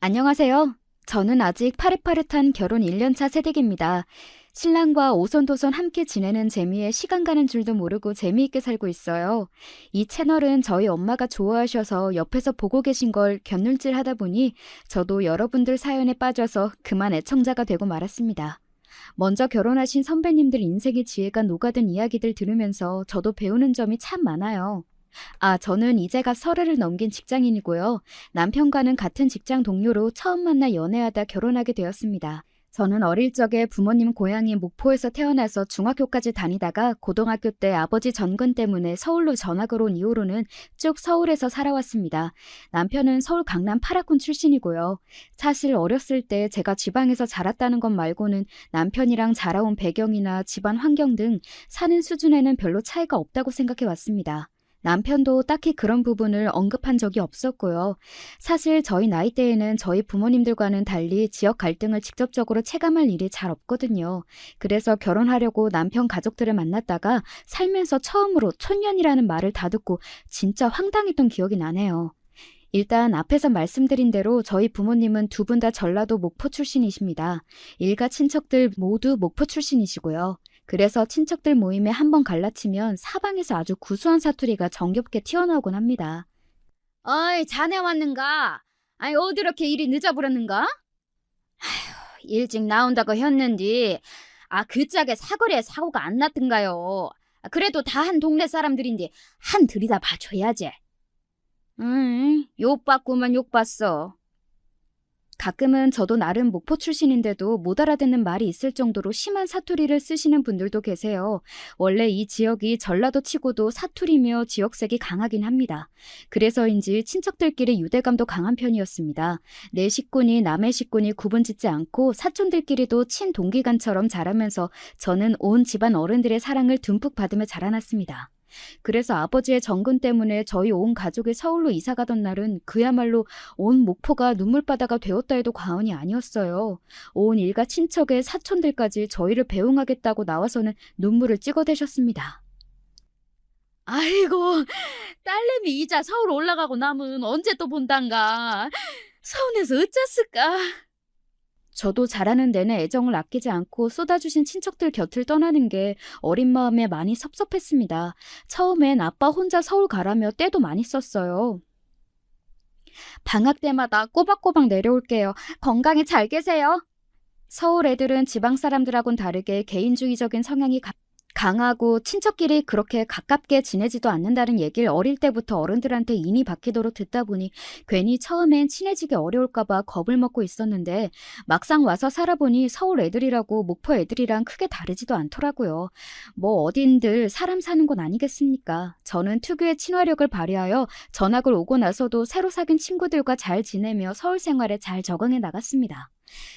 안녕하세요. 저는 아직 파릇파릇한 결혼 1년차 새댁입니다. 신랑과 오손도손 함께 지내는 재미에 시간 가는 줄도 모르고 재미있게 살고 있어요. 이 채널은 저희 엄마가 좋아하셔서 옆에서 보고 계신 걸 곁눈질 하다 보니 저도 여러분들 사연에 빠져서 그만 애청자가 되고 말았습니다. 먼저 결혼하신 선배님들 인생의 지혜가 녹아든 이야기들 들으면서 저도 배우는 점이 참 많아요. 저는 이제가 서른을 넘긴 직장인이고요. 남편과는 같은 직장 동료로 처음 만나 연애하다 결혼하게 되었습니다. 저는 어릴 적에 부모님 고향인 목포에서 태어나서 중학교까지 다니다가 고등학교 때 아버지 전근 때문에 서울로 전학을 온 이후로는 쭉 서울에서 살아왔습니다. 남편은 서울 강남 8학군 출신이고요. 사실 어렸을 때 제가 지방에서 자랐다는 것 말고는 남편이랑 자라온 배경이나 집안 환경 등 사는 수준에는 별로 차이가 없다고 생각해 왔습니다. 남편도 딱히 그런 부분을 언급한 적이 없었고요. 사실 저희 나이대에는 저희 부모님들과는 달리 지역 갈등을 직접적으로 체감할 일이 잘 없거든요. 그래서 결혼하려고 남편 가족들을 만났다가 살면서 처음으로 촌년이라는 말을 다듣고 진짜 황당했던 기억이 나네요. 일단 앞에서 말씀드린 대로 저희 부모님은 두 분 다 전라도 목포 출신이십니다. 일가 친척들 모두 목포 출신이시고요. 그래서 친척들 모임에 한번 갈라치면 사방에서 아주 구수한 사투리가 정겹게 튀어나오곤 합니다. 어이, 자네 왔는가? 아니, 어디 이렇게 일이 늦어버렸는가? 일찍 나온다고 했는디, 그 짝에 사거리에 사고가 안 났던가요? 그래도 다 한 동네 사람들인데, 한 들이다 봐줘야지. 욕받구만 욕봤어. 가끔은 저도 나름 목포 출신인데도 못 알아듣는 말이 있을 정도로 심한 사투리를 쓰시는 분들도 계세요. 원래 이 지역이 전라도 치고도 사투리며 지역색이 강하긴 합니다. 그래서인지 친척들끼리 유대감도 강한 편이었습니다. 내 식구니 남의 식구니 구분짓지 않고 사촌들끼리도 친동기간처럼 자라면서 저는 온 집안 어른들의 사랑을 듬뿍 받으며 자라났습니다. 그래서 아버지의 정근 때문에 저희 온 가족이 서울로 이사 가던 날은 그야말로 온 목포가 눈물바다가 되었다 해도 과언이 아니었어요. 온 일가 친척의 사촌들까지 저희를 배웅하겠다고 나와서는 눈물을 찍어대셨습니다. 아이고, 딸내미 이자 서울 올라가고 남은 언제 또 본단가? 서운해서 어쩌을까? 저도 자라는 내내 애정을 아끼지 않고 쏟아주신 친척들 곁을 떠나는 게 어린 마음에 많이 섭섭했습니다. 처음엔 아빠 혼자 서울 가라며 떼도 많이 썼어요. 방학 때마다 꼬박꼬박 내려올게요. 건강히 잘 계세요. 서울 애들은 지방 사람들하고는 다르게 개인주의적인 성향이 강하고 친척끼리 그렇게 가깝게 지내지도 않는다는 얘기를 어릴 때부터 어른들한테 인이 박히도록 듣다 보니 괜히 처음엔 친해지기 어려울까봐 겁을 먹고 있었는데 막상 와서 살아보니 서울 애들이라고 목포 애들이랑 크게 다르지도 않더라고요. 뭐 어딘들 사람 사는 건 아니겠습니까? 저는 특유의 친화력을 발휘하여 전학을 오고 나서도 새로 사귄 친구들과 잘 지내며 서울 생활에 잘 적응해 나갔습니다.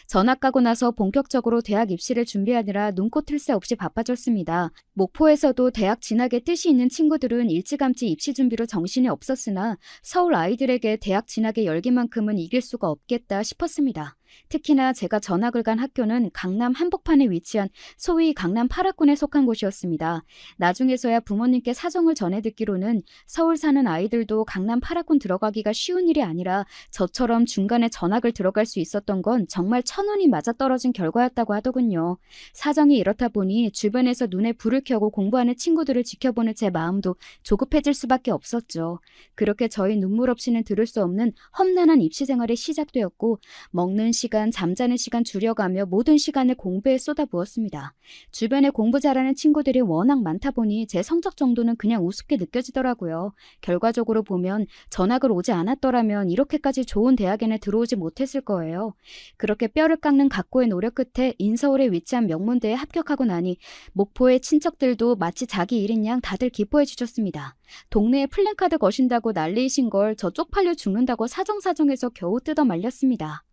전학 가고 나서 본격적으로 대학 입시를 준비하느라 눈코 틀 새 없이 바빠졌습니다. 목포에서도 대학 진학에 뜻이 있는 친구들은 일찌감치 입시 준비로 정신이 없었으나 서울 아이들에게 대학 진학의 열기만큼은 이길 수가 없겠다 싶었습니다. 특히나 제가 전학을 간 학교는 강남 한복판에 위치한 소위 강남 8학군에 속한 곳이었습니다. 나중에서야 부모님께 사정을 전해 듣기로는 서울 사는 아이들도 강남 8학군 들어가기가 쉬운 일이 아니라 저처럼 중간에 전학을 들어갈 수 있었던 건 정말 천운이 맞아떨어진 결과였다고 하더군요. 사정이 이렇다 보니 주변에서 눈에 불을 켜고 공부하는 친구들을 지켜보는 제 마음도 조급해질 수밖에 없었죠. 그렇게 저희 눈물 없이는 들을 수 없는 험난한 입시 생활이 시작되었고 먹는 시간, 잠자는 시간 줄여가며 모든 시간을 공부에 쏟아부었습니다. 주변에 공부 잘하는 친구들이 워낙 많다 보니 제 성적 정도는 그냥 우습게 느껴지더라고요. 결과적으로 보면 전학을 오지 않았더라면 이렇게까지 좋은 대학에는 들어오지 못했을 거예요. 그렇게 뼈를 깎는 각고의 노력 끝에 인서울에 위치한 명문대에 합격하고 나니 목포의 친척들도 마치 자기 일인 양 다들 기뻐해 주셨습니다. 동네에 플랜카드 거신다고 난리이신 걸 저 쪽팔려 죽는다고 사정사정해서 겨우 뜯어 말렸습니다.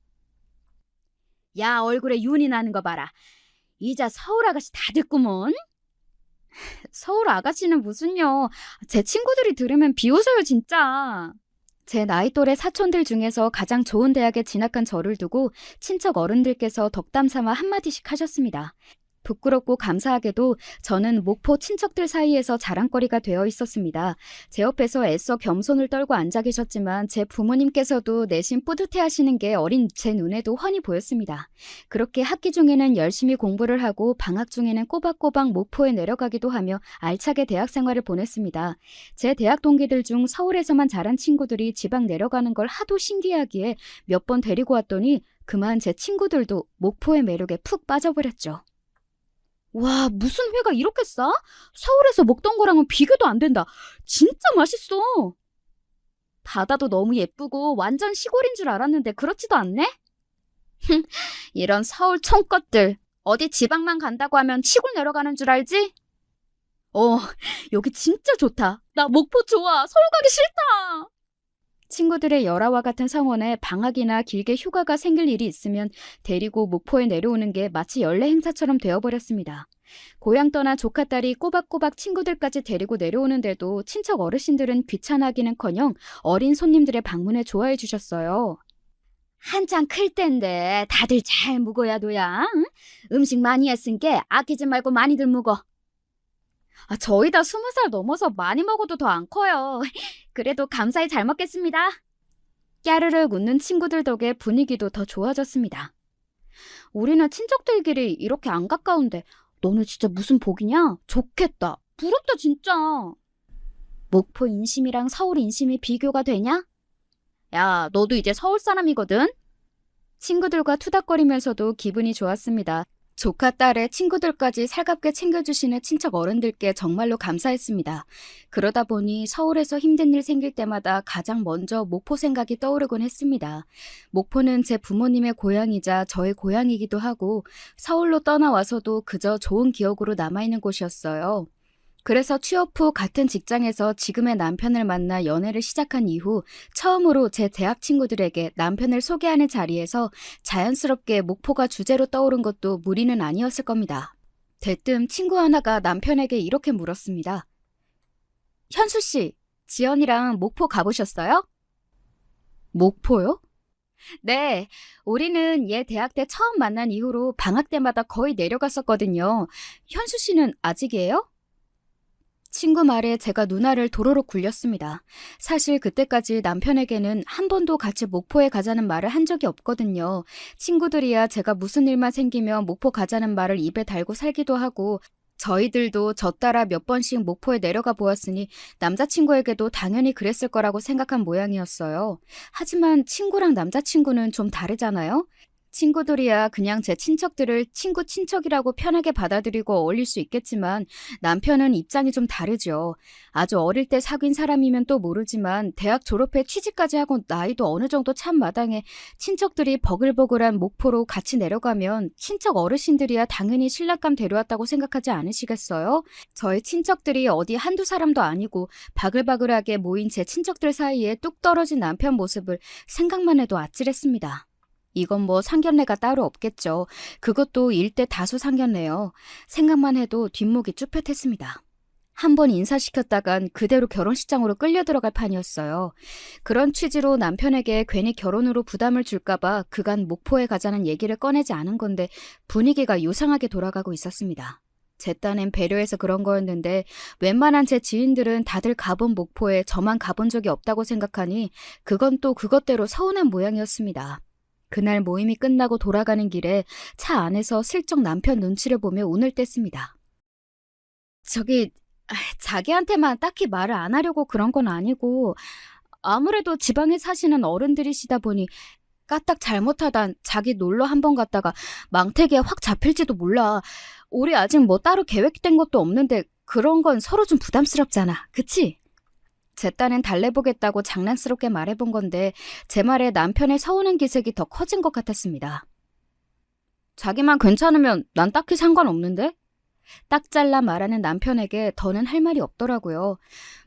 야, 얼굴에 윤이 나는 거 봐라. 이자 서울 아가씨 다 됐구먼. 서울 아가씨는 무슨요. 제 친구들이 들으면 비웃어요 진짜. 제 나이 또래 사촌들 중에서 가장 좋은 대학에 진학한 저를 두고 친척 어른들께서 덕담 삼아 한마디씩 하셨습니다. 부끄럽고 감사하게도 저는 목포 친척들 사이에서 자랑거리가 되어 있었습니다. 제 옆에서 애써 겸손을 떨고 앉아 계셨지만 제 부모님께서도 내심 뿌듯해하시는 게 어린 제 눈에도 훤히 보였습니다. 그렇게 학기 중에는 열심히 공부를 하고 방학 중에는 꼬박꼬박 목포에 내려가기도 하며 알차게 대학 생활을 보냈습니다. 제 대학 동기들 중 서울에서만 자란 친구들이 지방 내려가는 걸 하도 신기해하기에 몇 번 데리고 왔더니 그만 제 친구들도 목포의 매력에 푹 빠져버렸죠. 와, 무슨 회가 이렇게 싸? 서울에서 먹던 거랑은 비교도 안 된다. 진짜 맛있어. 바다도 너무 예쁘고 완전 시골인 줄 알았는데 그렇지도 않네? 이런 서울 촌것들. 어디 지방만 간다고 하면 시골 내려가는 줄 알지? 여기 진짜 좋다. 나 목포 좋아. 서울 가기 싫다. 친구들의 열화와 같은 성원에 방학이나 길게 휴가가 생길 일이 있으면 데리고 목포에 내려오는 게 마치 연례 행사처럼 되어버렸습니다. 고향 떠난 조카딸이 꼬박꼬박 친구들까지 데리고 내려오는데도 친척 어르신들은 귀찮아하기는커녕 어린 손님들의 방문에 좋아해 주셨어요. 한창 클 땐데 다들 잘 묵어야 도야. 응? 음식 많이 했은 게 아끼지 말고 많이들 묵어. 저희 다 20살 넘어서 많이 먹어도 더 안 커요. 그래도 감사히 잘 먹겠습니다. 까르륵 웃는 친구들 덕에 분위기도 더 좋아졌습니다. 우리는 친척들끼리 이렇게 안 가까운데 너는 진짜 무슨 복이냐? 좋겠다. 부럽다 진짜. 목포 인심이랑 서울 인심이 비교가 되냐? 야, 너도 이제 서울 사람이거든? 친구들과 투닥거리면서도 기분이 좋았습니다. 조카 딸의 친구들까지 살갑게 챙겨주시는 친척 어른들께 정말로 감사했습니다. 그러다 보니 서울에서 힘든 일 생길 때마다 가장 먼저 목포 생각이 떠오르곤 했습니다. 목포는 제 부모님의 고향이자 저의 고향이기도 하고 서울로 떠나와서도 그저 좋은 기억으로 남아있는 곳이었어요. 그래서 취업 후 같은 직장에서 지금의 남편을 만나 연애를 시작한 이후 처음으로 제 대학 친구들에게 남편을 소개하는 자리에서 자연스럽게 목포가 주제로 떠오른 것도 무리는 아니었을 겁니다. 대뜸 친구 하나가 남편에게 이렇게 물었습니다. 현수 씨, 지연이랑 목포 가보셨어요? 목포요? 네, 우리는 얘 대학 때 처음 만난 이후로 방학 때마다 거의 내려갔었거든요. 현수 씨는 아직이에요? 친구 말에 제가 눈알을 도로록 굴렸습니다. 사실 그때까지 남편에게는 한 번도 같이 목포에 가자는 말을 한 적이 없거든요. 친구들이야 제가 무슨 일만 생기면 목포 가자는 말을 입에 달고 살기도 하고 저희들도 저 따라 몇 번씩 목포에 내려가 보았으니 남자친구에게도 당연히 그랬을 거라고 생각한 모양이었어요. 하지만 친구랑 남자친구는 좀 다르잖아요? 친구들이야 그냥 제 친척들을 친척이라고 편하게 받아들이고 어울릴 수 있겠지만 남편은 입장이 좀 다르죠. 아주 어릴 때 사귄 사람이면 또 모르지만 대학 졸업해 취직까지 하고 나이도 어느 정도 찬 마당에 친척들이 버글버글한 목포로 같이 내려가면 친척 어르신들이야 당연히 신랑감 데려왔다고 생각하지 않으시겠어요? 저희 친척들이 어디 한두 사람도 아니고 바글바글하게 모인 제 친척들 사이에 뚝 떨어진 남편 모습을 생각만 해도 아찔했습니다. 이건 뭐 상견례가 따로 없겠죠. 그것도 일대 다수 상견례요. 생각만 해도 뒷목이 쭈뼛했습니다. 한 번 인사시켰다간 그대로 결혼식장으로 끌려 들어갈 판이었어요. 그런 취지로 남편에게 괜히 결혼으로 부담을 줄까봐 그간 목포에 가자는 얘기를 꺼내지 않은 건데 분위기가 요상하게 돌아가고 있었습니다. 제 딴엔 배려해서 그런 거였는데 웬만한 제 지인들은 다들 가본 목포에 저만 가본 적이 없다고 생각하니 그건 또 그것대로 서운한 모양이었습니다. 그날 모임이 끝나고 돌아가는 길에 차 안에서 슬쩍 남편 눈치를 보며 운을 뗐습니다. 자기한테만 딱히 말을 안 하려고 그런 건 아니고 아무래도 지방에 사시는 어른들이시다 보니 까딱 잘못하단 자기 놀러 한번 갔다가 망태기에 확 잡힐지도 몰라. 우리 아직 뭐 따로 계획된 것도 없는데 그런 건 서로 좀 부담스럽잖아. 그치? 제 딴엔 달래보겠다고 장난스럽게 말해본 건데 제 말에 남편의 서운한 기색이 더 커진 것 같았습니다. 자기만 괜찮으면 난 딱히 상관없는데? 딱 잘라 말하는 남편에게 더는 할 말이 없더라고요.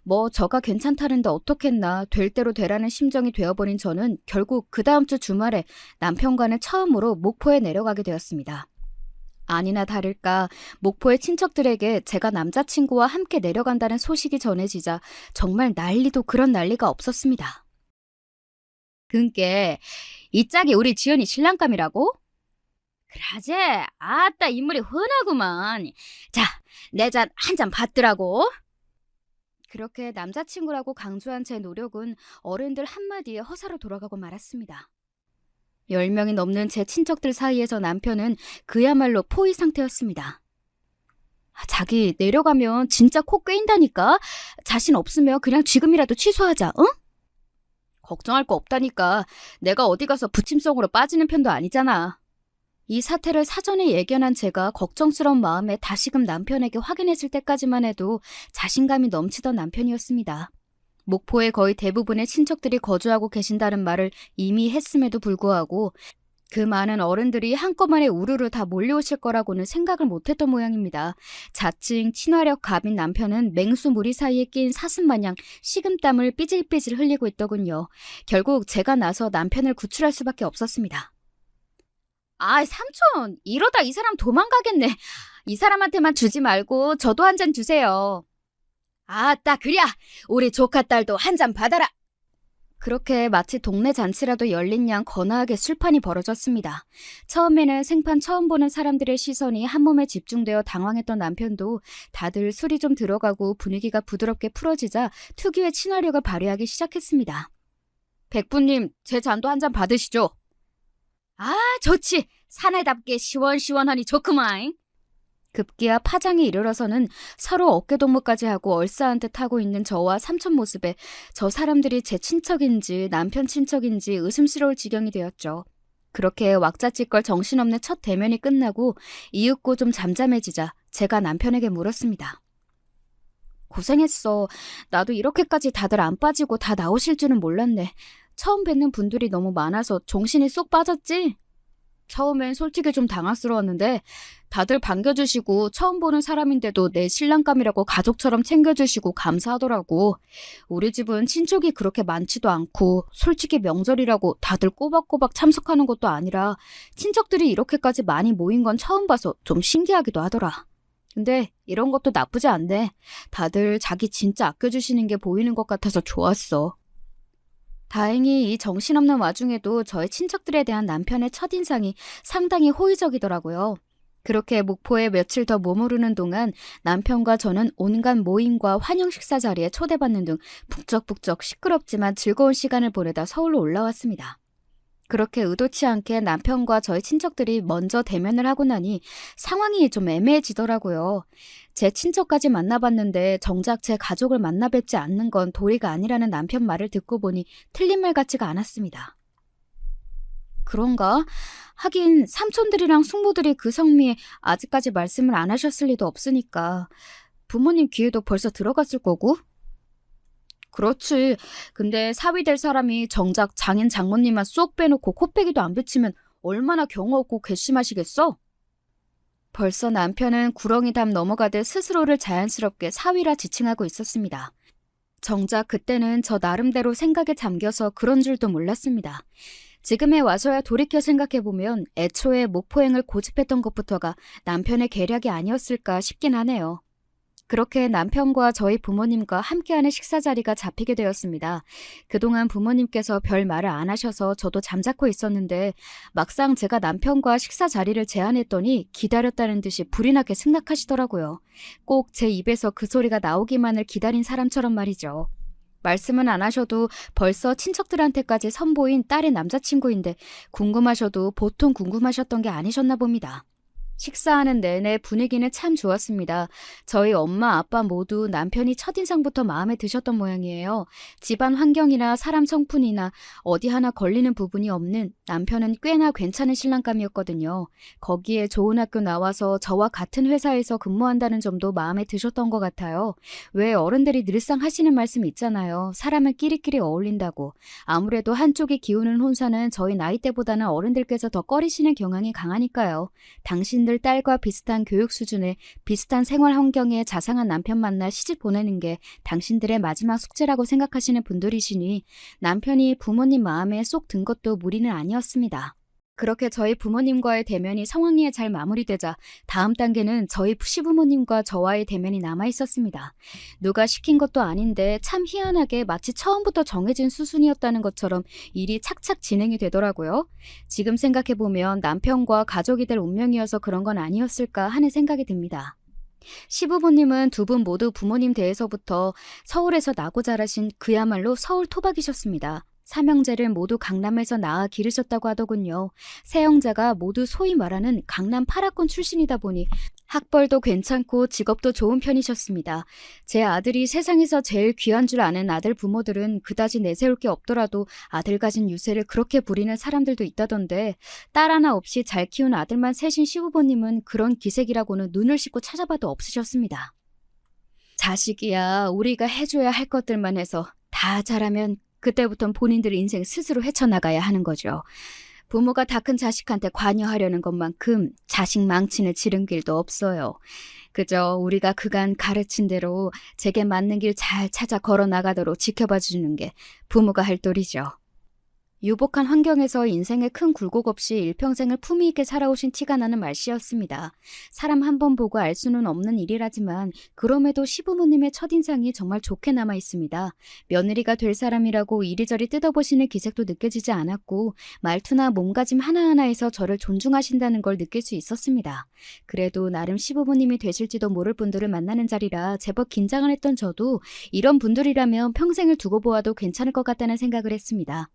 뭐 저가 괜찮다는데 어떻겠나 될 대로 되라는 심정이 되어버린 저는 결국 그 다음 주 주말에 남편과는 처음으로 목포에 내려가게 되었습니다. 아니나 다를까 목포의 친척들에게 제가 남자친구와 함께 내려간다는 소식이 전해지자 정말 난리도 그런 난리가 없었습니다. 그니께 이 짝이 우리 지연이 신랑감이라고? 그러제? 아따 인물이 훤하구만. 자, 내 잔 한 잔 받더라고. 그렇게 남자친구라고 강조한 제 노력은 어른들 한마디에 허사로 돌아가고 말았습니다. 10명이 넘는 제 친척들 사이에서 남편은 그야말로 포위 상태였습니다. 자기 내려가면 진짜 코 꿰인다니까. 자신 없으면 그냥 지금이라도 취소하자, 응? 걱정할 거 없다니까. 내가 어디 가서 부침성으로 빠지는 편도 아니잖아. 이 사태를 사전에 예견한 제가 걱정스러운 마음에 다시금 남편에게 확인했을 때까지만 해도 자신감이 넘치던 남편이었습니다. 목포에 거의 대부분의 친척들이 거주하고 계신다는 말을 이미 했음에도 불구하고 그 많은 어른들이 한꺼번에 우르르 다 몰려오실 거라고는 생각을 못했던 모양입니다. 자칭 친화력 갑인 남편은 맹수 무리 사이에 끼인 사슴마냥 식은땀을 삐질삐질 흘리고 있더군요. 결국 제가 나서 남편을 구출할 수밖에 없었습니다. 아, 삼촌, 이러다 이 사람 도망가겠네. 이 사람한테만 주지 말고 저도 한 잔 주세요. 아따, 그랴. 우리 조카 딸도 한 잔 받아라. 그렇게 마치 동네 잔치라도 열린 양 거나하게 술판이 벌어졌습니다. 처음에는 생판 처음 보는 사람들의 시선이 한몸에 집중되어 당황했던 남편도 다들 술이 좀 들어가고 분위기가 부드럽게 풀어지자 특유의 친화력을 발휘하기 시작했습니다. 백부님, 제 잔도 한 잔 받으시죠. 아, 좋지. 사나이답게 시원시원하니 좋구만. 급기야 파장이 이르러서는 서로 어깨동무까지 하고 얼싸한 듯 하고 있는 저와 삼촌 모습에 저 사람들이 제 친척인지 남편 친척인지 의심스러울 지경이 되었죠. 그렇게 왁자지껄 정신없는 첫 대면이 끝나고 이윽고 좀 잠잠해지자 제가 남편에게 물었습니다. 고생했어. 나도 이렇게까지 다들 안 빠지고 다 나오실 줄은 몰랐네. 처음 뵙는 분들이 너무 많아서 정신이 쏙 빠졌지? 처음엔 솔직히 좀 당황스러웠는데 다들 반겨주시고 처음 보는 사람인데도 내 신랑감이라고 가족처럼 챙겨주시고 감사하더라고. 우리 집은 친척이 그렇게 많지도 않고 솔직히 명절이라고 다들 꼬박꼬박 참석하는 것도 아니라 친척들이 이렇게까지 많이 모인 건 처음 봐서 좀 신기하기도 하더라. 근데 이런 것도 나쁘지 않네. 다들 자기 진짜 아껴주시는 게 보이는 것 같아서 좋았어. 다행히 이 정신없는 와중에도 저의 친척들에 대한 남편의 첫인상이 상당히 호의적이더라고요. 그렇게 목포에 며칠 더 머무르는 동안 남편과 저는 온갖 모임과 환영 식사 자리에 초대받는 등 북적북적 시끄럽지만 즐거운 시간을 보내다 서울로 올라왔습니다. 그렇게 의도치 않게 남편과 저희 친척들이 먼저 대면을 하고 나니 상황이 좀 애매해지더라고요. 제 친척까지 만나봤는데 정작 제 가족을 만나 뵙지 않는 건 도리가 아니라는 남편 말을 듣고 보니 틀린 말 같지가 않았습니다. 그런가? 하긴 삼촌들이랑 숙모들이 그 성미에 아직까지 말씀을 안 하셨을 리도 없으니까 부모님 귀에도 벌써 들어갔을 거고? 그렇지. 근데 사위 될 사람이 정작 장인 장모님만 쏙 빼놓고 코빼기도 안 비치면 얼마나 경우 없고 괘씸하시겠어? 벌써 남편은 구렁이 담 넘어가듯 스스로를 자연스럽게 사위라 지칭하고 있었습니다. 정작 그때는 저 나름대로 생각에 잠겨서 그런 줄도 몰랐습니다. 지금에 와서야 돌이켜 생각해보면 애초에 목포행을 고집했던 것부터가 남편의 계략이 아니었을까 싶긴 하네요. 그렇게 남편과 저희 부모님과 함께하는 식사 자리가 잡히게 되었습니다. 그동안 부모님께서 별 말을 안 하셔서 저도 잠자코 있었는데 막상 제가 남편과 식사 자리를 제안했더니 기다렸다는 듯이 불이 나게 승낙하시더라고요. 꼭 제 입에서 그 소리가 나오기만을 기다린 사람처럼 말이죠. 말씀은 안 하셔도 벌써 친척들한테까지 선보인 딸의 남자친구인데 궁금하셔도 보통 궁금하셨던 게 아니셨나 봅니다. 식사하는 내내 분위기는 참 좋았습니다. 저희 엄마, 아빠 모두 남편이 첫인상부터 마음에 드셨던 모양이에요. 집안 환경이나 사람 성품이나 어디 하나 걸리는 부분이 없는 남편은 꽤나 괜찮은 신랑감이었거든요. 거기에 좋은 학교 나와서 저와 같은 회사에서 근무한다는 점도 마음에 드셨던 것 같아요. 왜 어른들이 늘상 하시는 말씀 있잖아요. 사람은 끼리끼리 어울린다고. 아무래도 한쪽이 기우는 혼사는 저희 나이대보다는 어른들께서 더 꺼리시는 경향이 강하니까요. 당신들 딸과 비슷한 교육 수준에 비슷한 생활 환경에 자상한 남편 만나 시집 보내는 게 당신들의 마지막 숙제라고 생각하시는 분들이시니 남편이 부모님 마음에 쏙 든 것도 무리는 아니었습니다. 그렇게 저희 부모님과의 대면이 성황리에 잘 마무리되자 다음 단계는 저희 시부모님과 저와의 대면이 남아 있었습니다. 누가 시킨 것도 아닌데 참 희한하게 마치 처음부터 정해진 수순이었다는 것처럼 일이 착착 진행이 되더라고요. 지금 생각해보면 남편과 가족이 될 운명이어서 그런 건 아니었을까 하는 생각이 듭니다. 시부모님은 두 분 모두 부모님 댁에서부터 서울에서 나고 자라신 그야말로 서울 토박이셨습니다. 삼형제를 모두 강남에서 낳아 기르셨다고 하더군요. 세 형제가 모두 소위 말하는 강남 8학군 출신이다 보니 학벌도 괜찮고 직업도 좋은 편이셨습니다. 제 아들이 세상에서 제일 귀한 줄 아는 아들 부모들은 그다지 내세울 게 없더라도 아들 가진 유세를 그렇게 부리는 사람들도 있다던데 딸 하나 없이 잘 키운 아들만 셋인 시부모님은 그런 기색이라고는 눈을 씻고 찾아봐도 없으셨습니다. 자식이야 우리가 해줘야 할 것들만 해서 다 잘하면 그때부턴 본인들 인생 스스로 헤쳐나가야 하는 거죠. 부모가 다 큰 자식한테 관여하려는 것만큼 자식 망치는 지름길도 없어요. 그저 우리가 그간 가르친 대로 제게 맞는 길 잘 찾아 걸어나가도록 지켜봐 주는 게 부모가 할 도리죠. 유복한 환경에서 인생에 큰 굴곡 없이 일평생을 품위 있게 살아오신 티가 나는 말씨였습니다. 사람 한 번 보고 알 수는 없는 일이라지만 그럼에도 시부모님의 첫인상이 정말 좋게 남아 있습니다. 며느리가 될 사람이라고 이리저리 뜯어보시는 기색도 느껴지지 않았고 말투나 몸가짐 하나하나에서 저를 존중하신다는 걸 느낄 수 있었습니다. 그래도 나름 시부모님이 되실지도 모를 분들을 만나는 자리라 제법 긴장을 했던 저도 이런 분들이라면 평생을 두고 보아도 괜찮을 것 같다는 생각을 했습니다.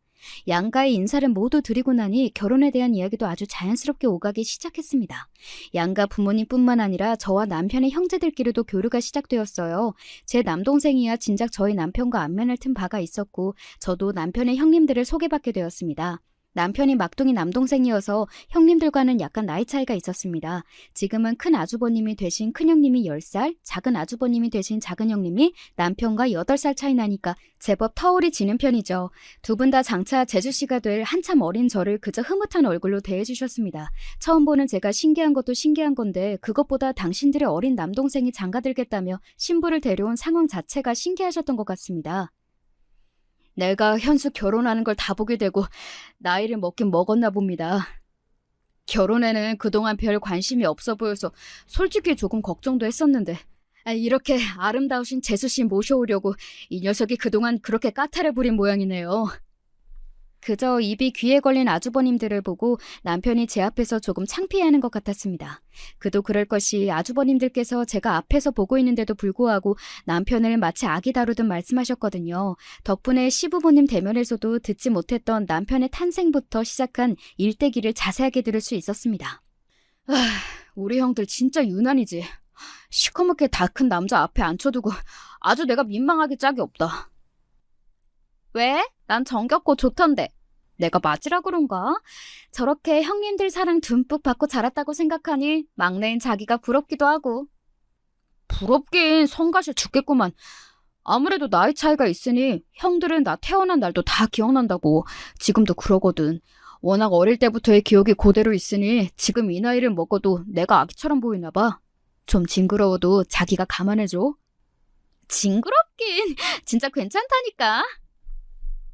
양가의 인사를 모두 드리고 나니 결혼에 대한 이야기도 아주 자연스럽게 오가기 시작했습니다. 양가 부모님뿐만 아니라 저와 남편의 형제들끼리도 교류가 시작되었어요. 제 남동생이야 진작 저희 남편과 안면을 튼 바가 있었고 저도 남편의 형님들을 소개받게 되었습니다. 남편이 막둥이 남동생이어서 형님들과는 약간 나이 차이가 있었습니다. 지금은 큰 아주버님이 되신 큰형님이 10살, 작은 아주버님이 되신 작은 형님이 남편과 8살 차이 나니까 제법 터울이 지는 편이죠. 두 분 다 장차 제주씨가 될 한참 어린 저를 그저 흐뭇한 얼굴로 대해주셨습니다. 처음 보는 제가 신기한 것도 신기한 건데 그것보다 당신들의 어린 남동생이 장가들겠다며 신부를 데려온 상황 자체가 신기하셨던 것 같습니다. 내가 현수 결혼하는 걸 다 보게 되고 나이를 먹긴 먹었나 봅니다. 결혼에는 그동안 별 관심이 없어 보여서 솔직히 조금 걱정도 했었는데 이렇게 아름다우신 재수씨 모셔오려고 이 녀석이 그동안 그렇게 까탈을 부린 모양이네요. 그저 입이 귀에 걸린 아주버님들을 보고 남편이 제 앞에서 조금 창피해하는 것 같았습니다. 그도 그럴 것이 아주버님들께서 제가 앞에서 보고 있는데도 불구하고 남편을 마치 아기 다루듯 말씀하셨거든요. 덕분에 시부모님 대면에서도 듣지 못했던 남편의 탄생부터 시작한 일대기를 자세하게 들을 수 있었습니다. 우리 형들 진짜 유난이지. 시커멓게 다 큰 남자 앞에 앉혀두고 아주 내가 민망하게 짝이 없다. 왜? 난 정겹고 좋던데. 내가 맞으라 그런가? 저렇게 형님들 사랑 듬뿍 받고 자랐다고 생각하니 막내인 자기가 부럽기도 하고. 부럽긴 성가실 죽겠구만. 아무래도 나이 차이가 있으니 형들은 나 태어난 날도 다 기억난다고. 지금도 그러거든. 워낙 어릴 때부터의 기억이 그대로 있으니 지금 이 나이를 먹어도 내가 아기처럼 보이나 봐. 좀 징그러워도 자기가 감안해줘. 징그럽긴 진짜 괜찮다니까.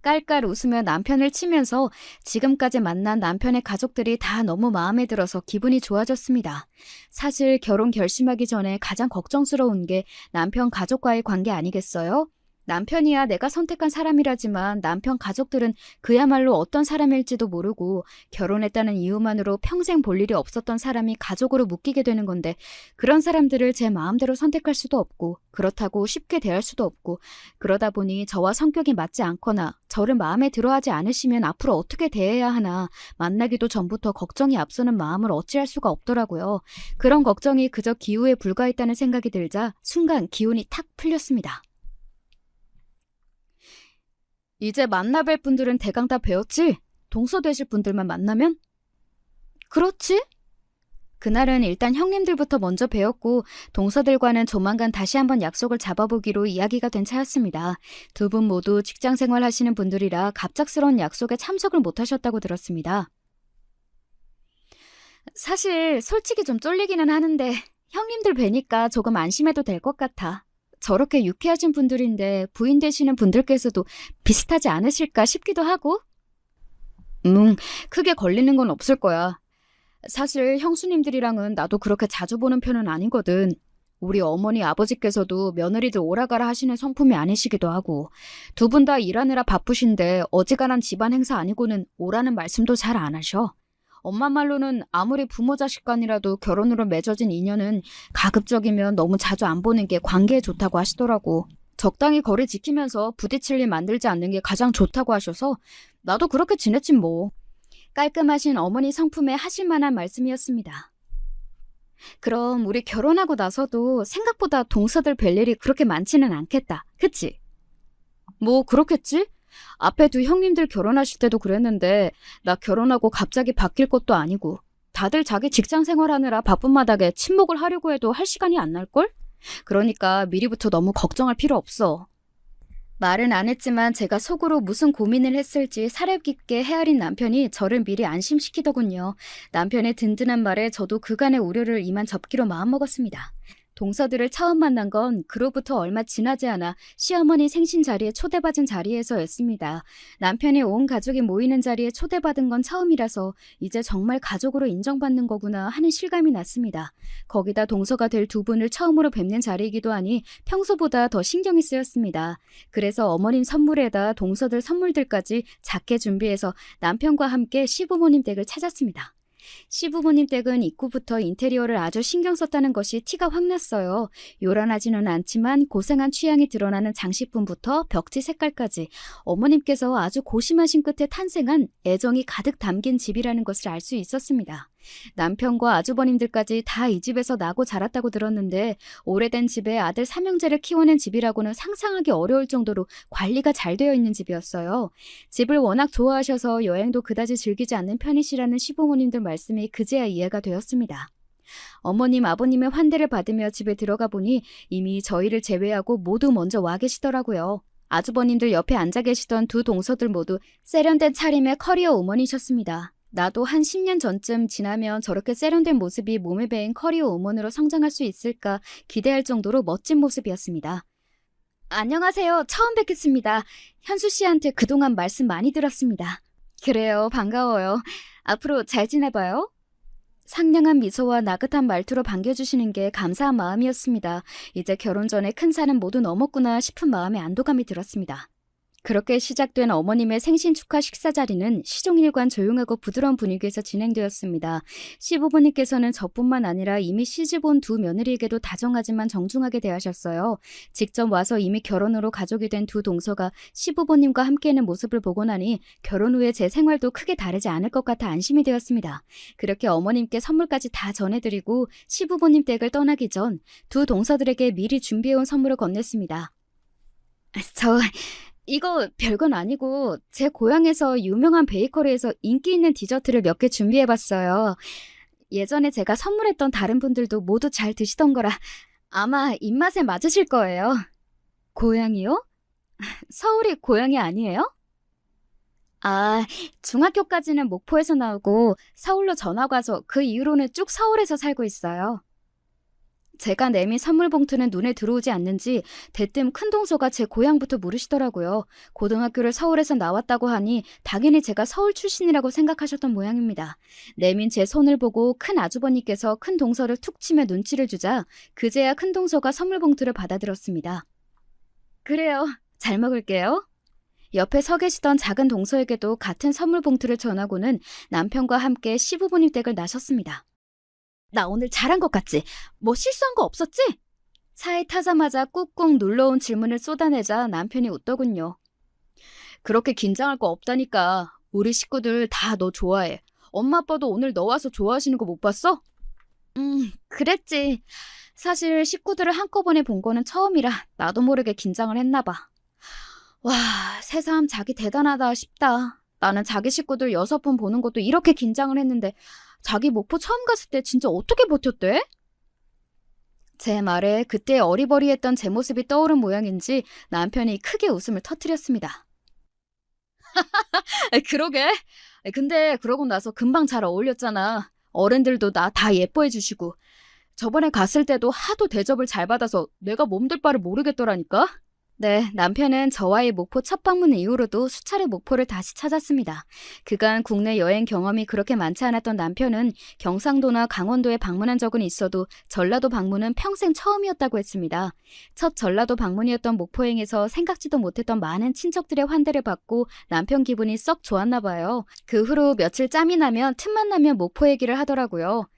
깔깔 웃으며 남편을 치면서 지금까지 만난 남편의 가족들이 다 너무 마음에 들어서 기분이 좋아졌습니다. 사실 결혼 결심하기 전에 가장 걱정스러운 게 남편 가족과의 관계 아니겠어요? 남편이야 내가 선택한 사람이라지만 남편 가족들은 그야말로 어떤 사람일지도 모르고 결혼했다는 이유만으로 평생 볼 일이 없었던 사람이 가족으로 묶이게 되는 건데 그런 사람들을 제 마음대로 선택할 수도 없고 그렇다고 쉽게 대할 수도 없고 그러다 보니 저와 성격이 맞지 않거나 저를 마음에 들어하지 않으시면 앞으로 어떻게 대해야 하나 만나기도 전부터 걱정이 앞서는 마음을 어찌할 수가 없더라고요. 그런 걱정이 그저 기우에 불과했다는 생각이 들자 순간 기운이 탁 풀렸습니다. 이제 만나뵐 분들은 대강 다 배웠지? 동서 되실 분들만 만나면? 그렇지? 그날은 일단 형님들부터 먼저 배웠고 동서들과는 조만간 다시 한번 약속을 잡아보기로 이야기가 된 차였습니다. 두 분 모두 직장생활 하시는 분들이라 갑작스러운 약속에 참석을 못하셨다고 들었습니다. 사실 솔직히 좀 쫄리기는 하는데 형님들 뵈니까 조금 안심해도 될 것 같아. 저렇게 유쾌하신 분들인데 부인 되시는 분들께서도 비슷하지 않으실까 싶기도 하고. 크게 걸리는 건 없을 거야. 사실 형수님들이랑은 나도 그렇게 자주 보는 편은 아니거든. 우리 어머니 아버지께서도 며느리들 오라가라 하시는 성품이 아니시기도 하고 두 분 다 일하느라 바쁘신데 어지간한 집안 행사 아니고는 오라는 말씀도 잘 안 하셔. 엄마 말로는 아무리 부모 자식 간이라도 결혼으로 맺어진 인연은 가급적이면 너무 자주 안 보는 게 관계에 좋다고 하시더라고. 적당히 거리 지키면서 부딪힐 일 만들지 않는 게 가장 좋다고 하셔서 나도 그렇게 지냈지 뭐. 깔끔하신 어머니 성품에 하실 만한 말씀이었습니다. 그럼 우리 결혼하고 나서도 생각보다 동서들 뵐 일이 그렇게 많지는 않겠다. 그치? 뭐 그렇겠지? 앞에 두 형님들 결혼하실 때도 그랬는데 나 결혼하고 갑자기 바뀔 것도 아니고 다들 자기 직장 생활하느라 바쁜 마당에 친목을 하려고 해도 할 시간이 안 날걸? 그러니까 미리부터 너무 걱정할 필요 없어. 말은 안 했지만 제가 속으로 무슨 고민을 했을지 사려 깊게 헤아린 남편이 저를 미리 안심시키더군요. 남편의 든든한 말에 저도 그간의 우려를 이만 접기로 마음먹었습니다. 동서들을 처음 만난 건 그로부터 얼마 지나지 않아 시어머니 생신 자리에 초대받은 자리에서였습니다. 남편의 온 가족이 모이는 자리에 초대받은 건 처음이라서 이제 정말 가족으로 인정받는 거구나 하는 실감이 났습니다. 거기다 동서가 될 두 분을 처음으로 뵙는 자리이기도 하니 평소보다 더 신경이 쓰였습니다. 그래서 어머님 선물에다 동서들 선물들까지 작게 준비해서 남편과 함께 시부모님 댁을 찾았습니다. 시부모님 댁은 입구부터 인테리어를 아주 신경 썼다는 것이 티가 확 났어요. 요란하지는 않지만 고상한 취향이 드러나는 장식품부터 벽지 색깔까지 어머님께서 아주 고심하신 끝에 탄생한 애정이 가득 담긴 집이라는 것을 알 수 있었습니다. 남편과 아주버님들까지 다 이 집에서 나고 자랐다고 들었는데 오래된 집에 아들 삼형제를 키워낸 집이라고는 상상하기 어려울 정도로 관리가 잘 되어 있는 집이었어요. 집을 워낙 좋아하셔서 여행도 그다지 즐기지 않는 편이시라는 시부모님들 말씀이 그제야 이해가 되었습니다. 어머님, 아버님의 환대를 받으며 집에 들어가 보니 이미 저희를 제외하고 모두 먼저 와 계시더라고요. 아주버님들 옆에 앉아 계시던 두 동서들 모두 세련된 차림의 커리어 우먼이셨습니다. 나도 한 10년 전쯤 지나면 저렇게 세련된 모습이 몸에 배인 커리어 우먼으로 성장할 수 있을까 기대할 정도로 멋진 모습이었습니다. 안녕하세요. 처음 뵙겠습니다. 현수 씨한테 그동안 말씀 많이 들었습니다. 그래요. 반가워요. 앞으로 잘 지내봐요. 상냥한 미소와 나긋한 말투로 반겨주시는 게 감사한 마음이었습니다. 이제 결혼 전에 큰 산은 모두 넘었구나 싶은 마음에 안도감이 들었습니다. 그렇게 시작된 어머님의 생신 축하 식사 자리는 시종일관 조용하고 부드러운 분위기에서 진행되었습니다. 시부모님께서는 저뿐만 아니라 이미 시집온 두 며느리에게도 다정하지만 정중하게 대하셨어요. 직접 와서 이미 결혼으로 가족이 된 두 동서가 시부모님과 함께하는 모습을 보고 나니 결혼 후에 제 생활도 크게 다르지 않을 것 같아 안심이 되었습니다. 그렇게 어머님께 선물까지 다 전해드리고 시부모님 댁을 떠나기 전 두 동서들에게 미리 준비해온 선물을 건넸습니다. 이거 별건 아니고 제 고향에서 유명한 베이커리에서 인기 있는 디저트를 몇 개 준비해봤어요. 예전에 제가 선물했던 다른 분들도 모두 잘 드시던 거라 아마 입맛에 맞으실 거예요. 고향이요? 서울이 고향이 아니에요? 아, 중학교까지는 목포에서 나오고 서울로 전학 와서 그 이후로는 쭉 서울에서 살고 있어요. 제가 내민 선물 봉투는 눈에 들어오지 않는지 대뜸 큰 동서가 제 고향부터 물으시더라고요. 고등학교를 서울에서 나왔다고 하니 당연히 제가 서울 출신이라고 생각하셨던 모양입니다. 내민 제 손을 보고 큰 아주버님께서 큰 동서를 툭 치며 눈치를 주자 그제야 큰 동서가 선물 봉투를 받아들었습니다. 그래요. 잘 먹을게요. 옆에 서 계시던 작은 동서에게도 같은 선물 봉투를 전하고는 남편과 함께 시부모님 댁을 나섰습니다. 나 오늘 잘한 것 같지? 뭐 실수한 거 없었지? 차에 타자마자 꾹꾹 눌러온 질문을 쏟아내자 남편이 웃더군요. 그렇게 긴장할 거 없다니까. 우리 식구들 다 너 좋아해. 엄마 아빠도 오늘 너 와서 좋아하시는 거 못 봤어? 그랬지. 사실 식구들을 한꺼번에 본 거는 처음이라 나도 모르게 긴장을 했나 봐. 와, 새삼 자기 대단하다 싶다. 나는 자기 식구들 6번 보는 것도 이렇게 긴장을 했는데 자기 목포 처음 갔을 때 진짜 어떻게 버텼대? 제 말에 그때 어리버리했던 제 모습이 떠오른 모양인지 남편이 크게 웃음을 터뜨렸습니다. 그러게. 근데 그러고 나서 금방 잘 어울렸잖아. 어른들도 나 다 예뻐해 주시고. 저번에 갔을 때도 하도 대접을 잘 받아서 내가 몸둘 바를 모르겠더라니까. 네, 남편은 저와의 목포 첫 방문 이후로도 수차례 목포를 다시 찾았습니다. 그간 국내 여행 경험이 그렇게 많지 않았던 남편은 경상도나 강원도에 방문한 적은 있어도 전라도 방문은 평생 처음이었다고 했습니다. 첫 전라도 방문이었던 목포행에서 생각지도 못했던 많은 친척들의 환대를 받고 남편 기분이 썩 좋았나 봐요. 그 후로 며칠 짬이 나면 틈만 나면 목포 얘기를 하더라고요.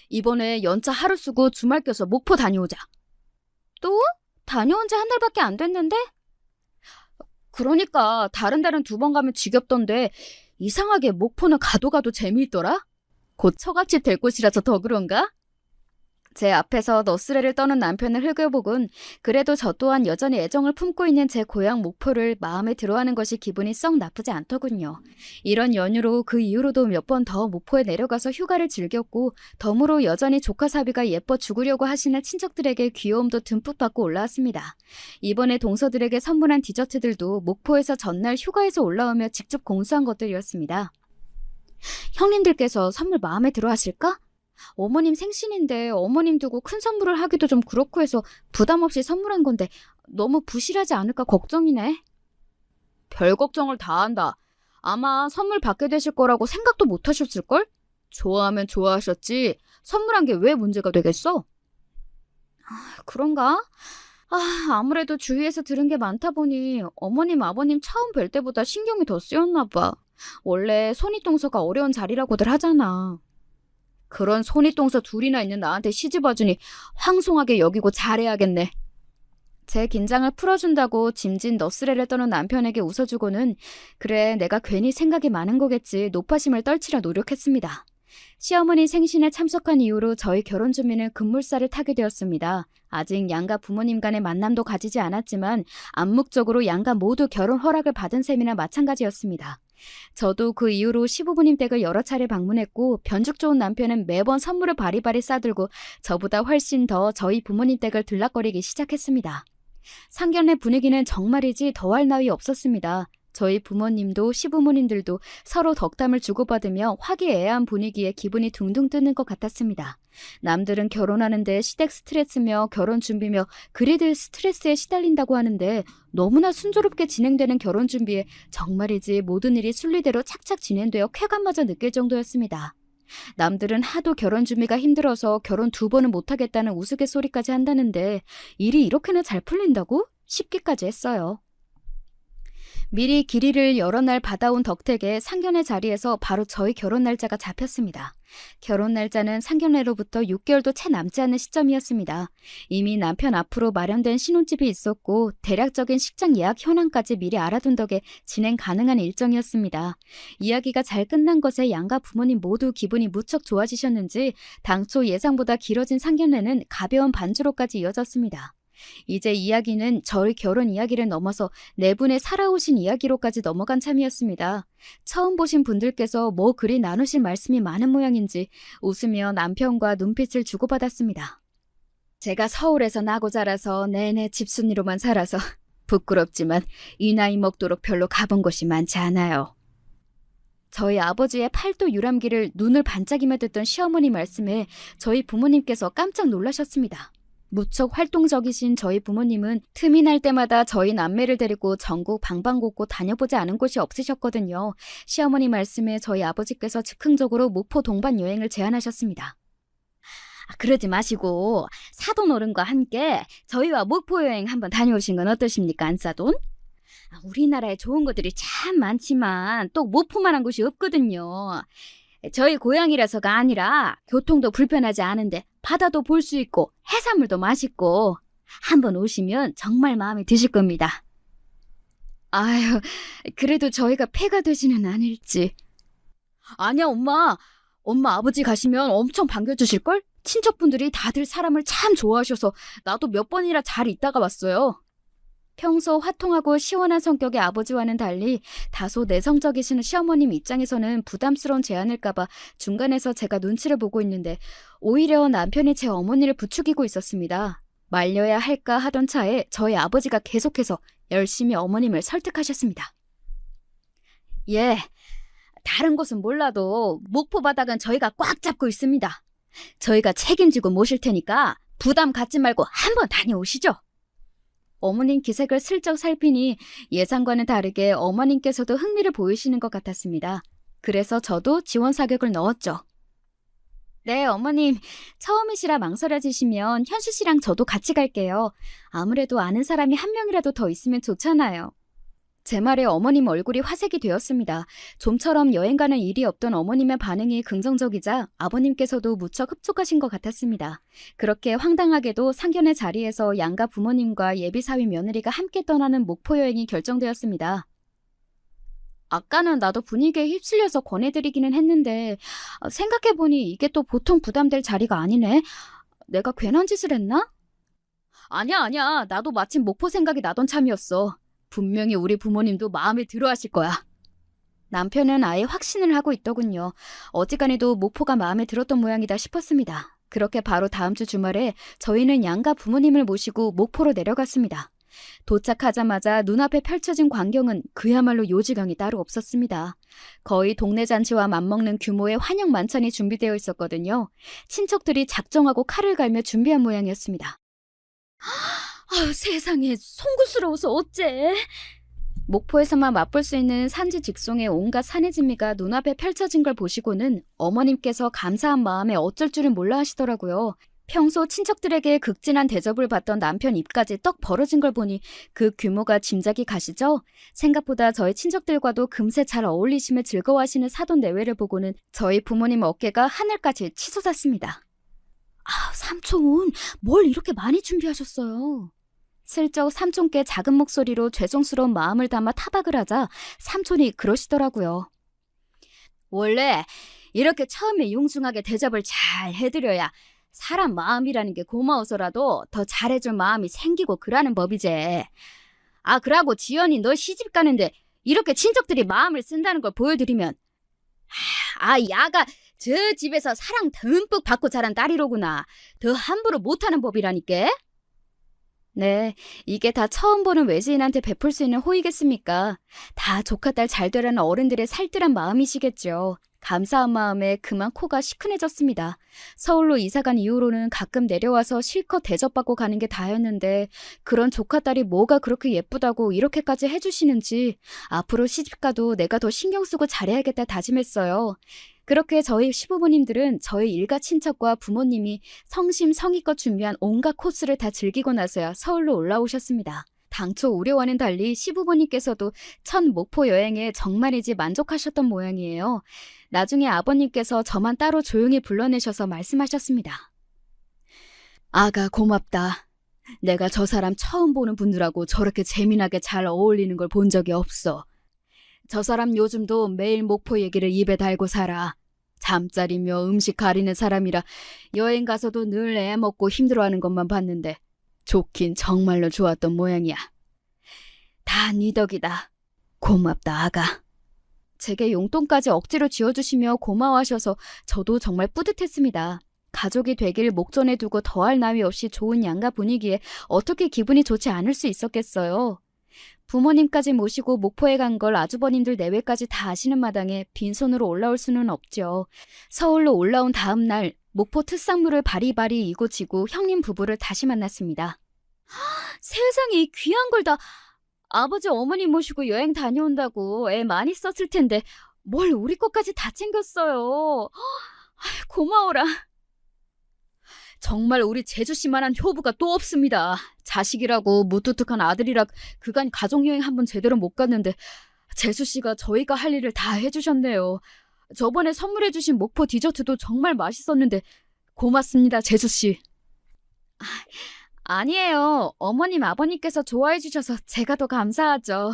이번에 연차 하루 쓰고 주말 껴서 목포 다녀오자. 또? 다녀온 지 한 달밖에 안 됐는데? 그러니까 다른 달은 2번 가면 지겹던데 이상하게 목포는 가도 가도 재미있더라? 곧 처갓집 될 곳이라서 더 그런가? 제 앞에서 너스레를 떠는 남편을 흘겨보곤 그래도 저 또한 여전히 애정을 품고 있는 제 고향 목포를 마음에 들어하는 것이 기분이 썩 나쁘지 않더군요. 이런 연유로 그 이후로도 몇 번 더 목포에 내려가서 휴가를 즐겼고 덤으로 여전히 조카 사위가 예뻐 죽으려고 하시는 친척들에게 귀여움도 듬뿍 받고 올라왔습니다. 이번에 동서들에게 선물한 디저트들도 목포에서 전날 휴가에서 올라오며 직접 공수한 것들이었습니다. 형님들께서 선물 마음에 들어 하실까? 어머님 생신인데 어머님 두고 큰 선물을 하기도 좀 그렇고 해서 부담 없이 선물한 건데 너무 부실하지 않을까 걱정이네. 별 걱정을 다 한다. 아마 선물 받게 되실 거라고 생각도 못 하셨을걸? 좋아하면 좋아하셨지. 선물한 게 왜 문제가 되겠어? 그런가? 아무래도 주위에서 들은 게 많다 보니 어머님 아버님 처음 뵐 때보다 신경이 더 쓰였나 봐. 원래 손윗동서가 어려운 자리라고들 하잖아. 그런 손윗동서 둘이나 있는 나한테 시집와주니 황송하게 여기고 잘해야겠네. 제 긴장을 풀어준다고 짐진 너스레를 떠는 남편에게 웃어주고는 그래 내가 괜히 생각이 많은 거겠지 노파심을 떨치려 노력했습니다. 시어머니 생신에 참석한 이후로 저희 결혼 준비는 급물살을 타게 되었습니다. 아직 양가 부모님 간의 만남도 가지지 않았지만 암묵적으로 양가 모두 결혼 허락을 받은 셈이나 마찬가지였습니다. 저도 그 이후로 시부모님 댁을 여러 차례 방문했고 변죽 좋은 남편은 매번 선물을 바리바리 싸들고 저보다 훨씬 더 저희 부모님 댁을 들락거리기 시작했습니다. 상견례 분위기는 정말이지 더할 나위 없었습니다. 저희 부모님도 시부모님들도 서로 덕담을 주고받으며 화기애애한 분위기에 기분이 둥둥 뜨는 것 같았습니다. 남들은 결혼하는데 시댁 스트레스며 결혼 준비며 그리들 스트레스에 시달린다고 하는데 너무나 순조롭게 진행되는 결혼 준비에 정말이지 모든 일이 순리대로 착착 진행되어 쾌감마저 느낄 정도였습니다. 남들은 하도 결혼 준비가 힘들어서 결혼 2번은 못하겠다는 우스갯소리까지 한다는데 일이 이렇게나 잘 풀린다고? 싶기까지 했어요. 미리 길이를 여러 날 받아온 덕택에 상견례 자리에서 바로 저희 결혼 날짜가 잡혔습니다. 결혼 날짜는 상견례로부터 6개월도 채 남지 않은 시점이었습니다. 이미 남편 앞으로 마련된 신혼집이 있었고 대략적인 식장 예약 현황까지 미리 알아둔 덕에 진행 가능한 일정이었습니다. 이야기가 잘 끝난 것에 양가 부모님 모두 기분이 무척 좋아지셨는지 당초 예상보다 길어진 상견례는 가벼운 반주로까지 이어졌습니다. 이제 이야기는 저희 결혼 이야기를 넘어서 네 분의 살아오신 이야기로까지 넘어간 참이었습니다. 처음 보신 분들께서 뭐 그리 나누실 말씀이 많은 모양인지 웃으며 남편과 눈빛을 주고받았습니다. 제가 서울에서 나고 자라서 내내 집순이로만 살아서 부끄럽지만 이 나이 먹도록 별로 가본 곳이 많지 않아요. 저희 아버지의 팔도 유람기를 눈을 반짝이며 듣던 시어머니 말씀에 저희 부모님께서 깜짝 놀라셨습니다. 무척 활동적이신 저희 부모님은 틈이 날 때마다 저희 남매를 데리고 전국 방방곡곡 다녀보지 않은 곳이 없으셨거든요. 시어머니 말씀에 저희 아버지께서 즉흥적으로 목포 동반 여행을 제안하셨습니다. 그러지 마시고 사돈 어른과 함께 저희와 목포 여행 한번 다녀오신 건 어떠십니까, 안사돈? 우리나라에 좋은 것들이 참 많지만 또 목포만한 곳이 없거든요. 저희 고향이라서가 아니라 교통도 불편하지 않은데 바다도 볼 수 있고 해산물도 맛있고 한번 오시면 정말 마음에 드실 겁니다. 아유, 그래도 저희가 폐가 되지는 않을지. 아니야, 엄마. 엄마 아버지 가시면 엄청 반겨주실걸? 친척분들이 다들 사람을 참 좋아하셔서 나도 몇 번이나 잘 있다가 왔어요. 평소 화통하고 시원한 성격의 아버지와는 달리 다소 내성적이신 시어머님 입장에서는 부담스러운 제안일까봐 중간에서 제가 눈치를 보고 있는데 오히려 남편이 제 어머니를 부추기고 있었습니다. 말려야 할까 하던 차에 저희 아버지가 계속해서 열심히 어머님을 설득하셨습니다. 예, 다른 곳은 몰라도 목포 바닥은 저희가 꽉 잡고 있습니다. 저희가 책임지고 모실 테니까 부담 갖지 말고 한번 다녀오시죠. 어머님 기색을 슬쩍 살피니 예상과는 다르게 어머님께서도 흥미를 보이시는 것 같았습니다. 그래서 저도 지원 사격을 넣었죠. 네, 어머님. 처음이시라 망설여지시면 현수 씨랑 저도 같이 갈게요. 아무래도 아는 사람이 한 명이라도 더 있으면 좋잖아요. 제 말에 어머님 얼굴이 화색이 되었습니다. 좀처럼 여행 가는 일이 없던 어머님의 반응이 긍정적이자 아버님께서도 무척 흡족하신 것 같았습니다. 그렇게 황당하게도 상견례 자리에서 양가 부모님과 예비사위 며느리가 함께 떠나는 목포 여행이 결정되었습니다. 아까는 나도 분위기에 휩쓸려서 권해드리기는 했는데 생각해보니 이게 또 보통 부담될 자리가 아니네. 내가 괜한 짓을 했나? 아니야. 나도 마침 목포 생각이 나던 참이었어. 분명히 우리 부모님도 마음에 들어 하실 거야. 남편은 아예 확신을 하고 있더군요. 어지간해도 목포가 마음에 들었던 모양이다 싶었습니다. 그렇게 바로 다음 주 주말에 저희는 양가 부모님을 모시고 목포로 내려갔습니다. 도착하자마자 눈앞에 펼쳐진 광경은 그야말로 요지경이 따로 없었습니다. 거의 동네 잔치와 맞먹는 규모의 환영 만찬이 준비되어 있었거든요. 친척들이 작정하고 칼을 갈며 준비한 모양이었습니다. 아유, 세상에 송구스러워서 어째. 목포에서만 맛볼 수 있는 산지 직송의 온갖 산의 진미가 눈앞에 펼쳐진 걸 보시고는 어머님께서 감사한 마음에 어쩔 줄은 몰라 하시더라고요. 평소 친척들에게 극진한 대접을 받던 남편 입까지 떡 벌어진 걸 보니 그 규모가 짐작이 가시죠? 생각보다 저희 친척들과도 금세 잘 어울리시며 즐거워하시는 사돈 내외를 보고는 저희 부모님 어깨가 하늘까지 치솟았습니다. 아, 삼촌, 뭘 이렇게 많이 준비하셨어요? 슬쩍 삼촌께 작은 목소리로 죄송스러운 마음을 담아 타박을 하자 삼촌이 그러시더라고요. 원래 이렇게 처음에 융숭하게 대접을 잘 해드려야 사람 마음이라는 게 고마워서라도 더 잘해줄 마음이 생기고 그러는 법이지. 아, 그러고 지연이 너 시집 가는데 이렇게 친척들이 마음을 쓴다는 걸 보여드리면 야가 저 집에서 사랑 듬뿍 받고 자란 딸이로구나. 더 함부로 못하는 법이라니까. 네, 이게 다 처음 보는 외지인한테 베풀 수 있는 호의겠습니까? 다 조카딸 잘 되라는 어른들의 살뜰한 마음이시겠죠. 감사한 마음에 그만 코가 시큰해졌습니다. 서울로 이사간 이후로는 가끔 내려와서 실컷 대접받고 가는 게 다였는데 그런 조카딸이 뭐가 그렇게 예쁘다고 이렇게까지 해주시는지 앞으로 시집가도 내가 더 신경 쓰고 잘해야겠다 다짐했어요. 그렇게 저희 시부모님들은 저희 일가 친척과 부모님이 성심성의껏 준비한 온갖 코스를 다 즐기고 나서야 서울로 올라오셨습니다. 당초 우려와는 달리 시부모님께서도 첫 목포 여행에 정말이지 만족하셨던 모양이에요. 나중에 아버님께서 저만 따로 조용히 불러내셔서 말씀하셨습니다. 아가 고맙다. 내가 저 사람 처음 보는 분들하고 저렇게 재미나게 잘 어울리는 걸 본 적이 없어. 저 사람 요즘도 매일 목포 얘기를 입에 달고 살아. 잠자리며 음식 가리는 사람이라 여행 가서도 늘 애 먹고 힘들어하는 것만 봤는데 좋긴 정말로 좋았던 모양이야. 다 네 덕이다. 고맙다, 아가. 제게 용돈까지 억지로 쥐어주시며 고마워하셔서 저도 정말 뿌듯했습니다. 가족이 되길 목전에 두고 더할 나위 없이 좋은 양가 분위기에 어떻게 기분이 좋지 않을 수 있었겠어요. 부모님까지 모시고 목포에 간 걸 아주버님들 내외까지 다 아시는 마당에 빈손으로 올라올 수는 없죠. 서울로 올라온 다음 날 목포 특산물을 바리바리 이고지고 형님 부부를 다시 만났습니다. 세상에 이 귀한 걸 다 아버지 어머니 모시고 여행 다녀온다고 애 많이 썼을 텐데 뭘 우리 것까지 다 챙겼어요. 고마워라. 정말 우리 재주씨만한 효부가 또 없습니다. 자식이라고 무뚝뚝한 아들이라 그간 가족여행 한번 제대로 못 갔는데 재수씨가 저희가 할 일을 다 해주셨네요. 저번에 선물해주신 목포 디저트도 정말 맛있었는데 고맙습니다, 재수씨. 아니에요. 어머님, 아버님께서 좋아해 주셔서 제가 더 감사하죠.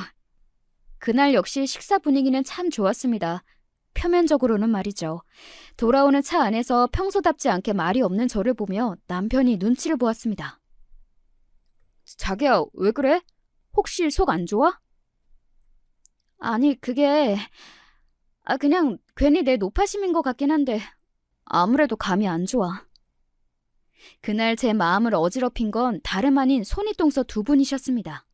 그날 역시 식사 분위기는 참 좋았습니다. 표면적으로는 말이죠. 돌아오는 차 안에서 평소답지 않게 말이 없는 저를 보며 남편이 눈치를 보았습니다. 자기야, 왜 그래? 혹시 속 안 좋아? 아니, 그게 그냥 괜히 내 노파심인 것 같긴 한데 아무래도 감이 안 좋아. 그날 제 마음을 어지럽힌 건 다름 아닌 손이동서 두 분이셨습니다.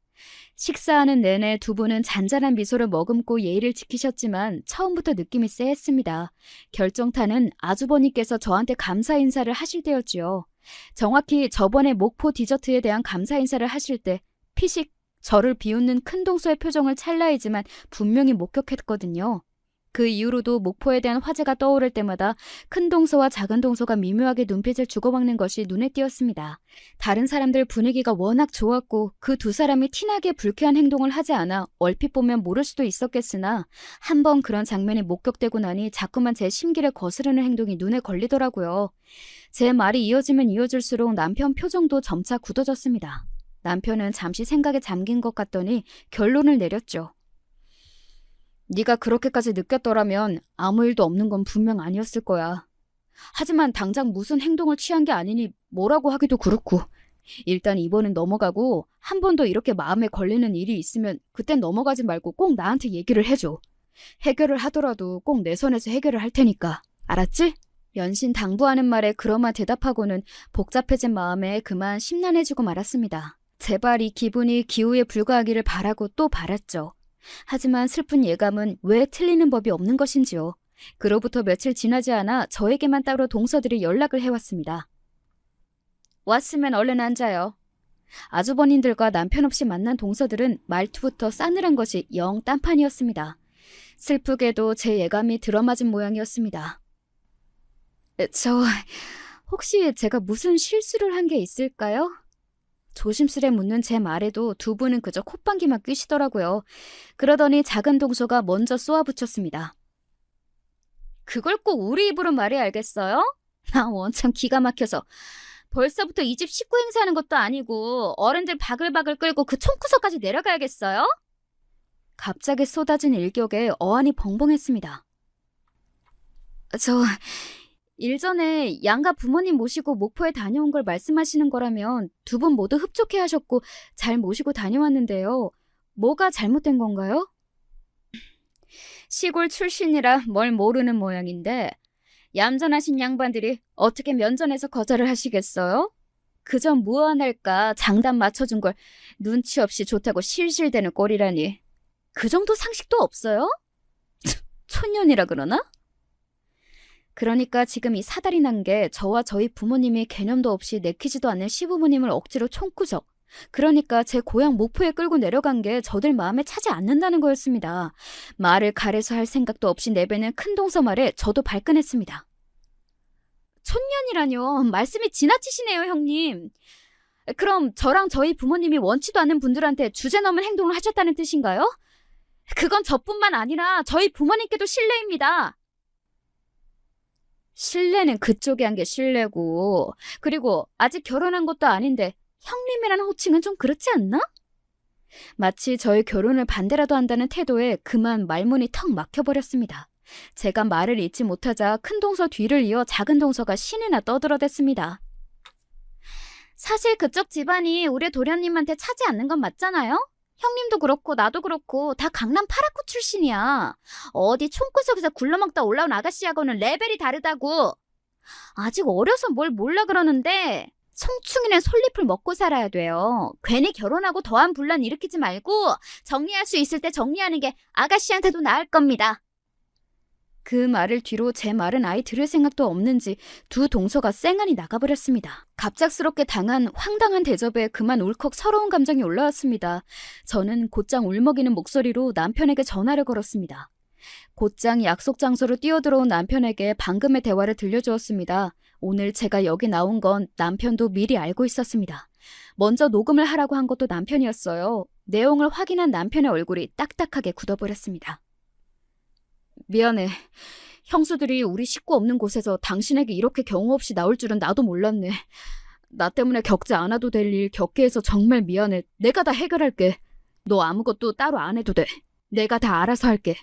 식사하는 내내 두 분은 잔잔한 미소를 머금고 예의를 지키셨지만 처음부터 느낌이 쎄했습니다. 결정타는 아주버님께서 저한테 감사 인사를 하실 때였지요. 정확히 저번에 목포 디저트에 대한 감사 인사를 하실 때 피식 저를 비웃는 큰 동서의 표정을 찰나이지만 분명히 목격했거든요. 그 이후로도 목포에 대한 화제가 떠오를 때마다 큰 동서와 작은 동서가 미묘하게 눈빛을 주고받는 것이 눈에 띄었습니다. 다른 사람들 분위기가 워낙 좋았고 그 두 사람이 티나게 불쾌한 행동을 하지 않아 얼핏 보면 모를 수도 있었겠으나 한 번 그런 장면이 목격되고 나니 자꾸만 제 심기를 거스르는 행동이 눈에 걸리더라고요. 제 말이 이어지면 이어질수록 남편 표정도 점차 굳어졌습니다. 남편은 잠시 생각에 잠긴 것 같더니 결론을 내렸죠. 네가 그렇게까지 느꼈더라면 아무 일도 없는 건 분명 아니었을 거야. 하지만 당장 무슨 행동을 취한 게 아니니 뭐라고 하기도 그렇고. 일단 이번은 넘어가고 한 번 더 이렇게 마음에 걸리는 일이 있으면 그땐 넘어가지 말고 꼭 나한테 얘기를 해줘. 해결을 하더라도 꼭 내 선에서 해결을 할 테니까. 알았지? 연신 당부하는 말에 그러마 대답하고는 복잡해진 마음에 그만 심란해지고 말았습니다. 제발 이 기분이 기우에 불과하기를 바라고 또 바랐죠. 하지만 슬픈 예감은 왜 틀리는 법이 없는 것인지요. 그로부터 며칠 지나지 않아 저에게만 따로 동서들이 연락을 해왔습니다. 왔으면 얼른 앉아요. 아주버님들과 남편 없이 만난 동서들은 말투부터 싸늘한 것이 영 딴판이었습니다. 슬프게도 제 예감이 들어맞은 모양이었습니다. 혹시 제가 무슨 실수를 한 게 있을까요? 조심스레 묻는 제 말에도 두 분은 그저 콧방귀만 뀌시더라고요. 그러더니 작은 동서가 먼저 쏘아붙였습니다. 그걸 꼭 우리 입으로 말해야 알겠어요? 나 원참 기가 막혀서. 벌써부터 이 집 식구 행세하는 것도 아니고 어른들 바글바글 끌고 그 총구석까지 내려가야겠어요? 갑자기 쏟아진 일격에 어안이 벙벙했습니다. 일전에 양가 부모님 모시고 목포에 다녀온 걸 말씀하시는 거라면 두 분 모두 흡족해 하셨고 잘 모시고 다녀왔는데요. 뭐가 잘못된 건가요? 시골 출신이라 뭘 모르는 모양인데 얌전하신 양반들이 어떻게 면전에서 거절을 하시겠어요? 그저 무안할까 장단 맞춰준 걸 눈치 없이 좋다고 실실대는 꼴이라니. 그 정도 상식도 없어요? 촌년이라 그러나? 그러니까 지금 이 사달이 난 게 저와 저희 부모님이 개념도 없이 내키지도 않는 시부모님을 억지로 총구적. 그러니까 제 고향 목포에 끌고 내려간 게 저들 마음에 차지 않는다는 거였습니다. 말을 가려서 할 생각도 없이 내뱉는 큰 동서 말에 저도 발끈했습니다. 촌년이라뇨. 말씀이 지나치시네요, 형님. 그럼 저랑 저희 부모님이 원치도 않는 분들한테 주제넘은 행동을 하셨다는 뜻인가요? 그건 저뿐만 아니라 저희 부모님께도 실례입니다. 실례는 그쪽이 한 게 실례고, 그리고 아직 결혼한 것도 아닌데 형님이라는 호칭은 좀 그렇지 않나? 마치 저의 결혼을 반대라도 한다는 태도에 그만 말문이 턱 막혀버렸습니다. 제가 말을 잇지 못하자 큰 동서 뒤를 이어 작은 동서가 신이나 떠들어댔습니다. 사실 그쪽 집안이 우리 도련님한테 차지 않는 건 맞잖아요? 형님도 그렇고 나도 그렇고 다 강남 파라쿠 출신이야. 어디 총구석에서 굴러먹다 올라온 아가씨하고는 레벨이 다르다고. 아직 어려서 뭘 몰라 그러는데 성충이는 솔잎을 먹고 살아야 돼요. 괜히 결혼하고 더한 분란 일으키지 말고 정리할 수 있을 때 정리하는 게 아가씨한테도 나을 겁니다. 그 말을 뒤로 제 말은 아예 들을 생각도 없는지 두 동서가 쌩안이 나가버렸습니다. 갑작스럽게 당한 황당한 대접에 그만 울컥 서러운 감정이 올라왔습니다. 저는 곧장 울먹이는 목소리로 남편에게 전화를 걸었습니다. 곧장 약속 장소로 뛰어들어온 남편에게 방금의 대화를 들려주었습니다. 오늘 제가 여기 나온 건 남편도 미리 알고 있었습니다. 먼저 녹음을 하라고 한 것도 남편이었어요. 내용을 확인한 남편의 얼굴이 딱딱하게 굳어버렸습니다. 미안해. 형수들이 우리 식구 없는 곳에서 당신에게 이렇게 경우 없이 나올 줄은 나도 몰랐네. 나 때문에 겪지 않아도 될 일 겪게 해서 정말 미안해. 내가 다 해결할게. 너 아무것도 따로 안 해도 돼. 내가 다 알아서 할게.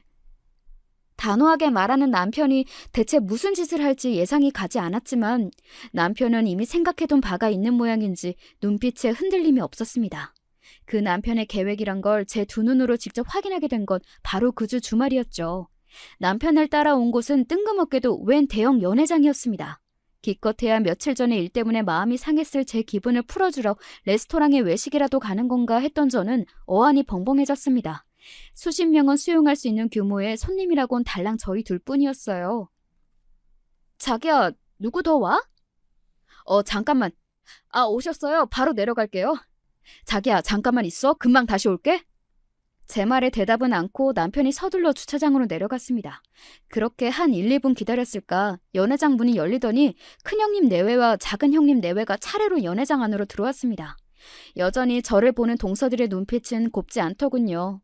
단호하게 말하는 남편이 대체 무슨 짓을 할지 예상이 가지 않았지만 남편은 이미 생각해둔 바가 있는 모양인지 눈빛에 흔들림이 없었습니다. 그 남편의 계획이란 걸 제 두 눈으로 직접 확인하게 된 건 바로 그 주 주말이었죠. 남편을 따라온 곳은 뜬금없게도 웬 대형 연회장이었습니다. 기껏해야 며칠 전에 일 때문에 마음이 상했을 제 기분을 풀어주러 레스토랑에 외식이라도 가는 건가 했던 저는 어안이 벙벙해졌습니다. 수십 명은 수용할 수 있는 규모의 손님이라곤 달랑 저희 둘뿐이었어요. 자기야, 누구 더 와? 잠깐만. 오셨어요? 바로 내려갈게요. 자기야, 잠깐만 있어. 금방 다시 올게. 제 말에 대답은 않고 남편이 서둘러 주차장으로 내려갔습니다. 그렇게 한 1, 2분 기다렸을까 연회장 문이 열리더니 큰형님 내외와 작은 형님 내외가 차례로 연회장 안으로 들어왔습니다. 여전히 저를 보는 동서들의 눈빛은 곱지 않더군요.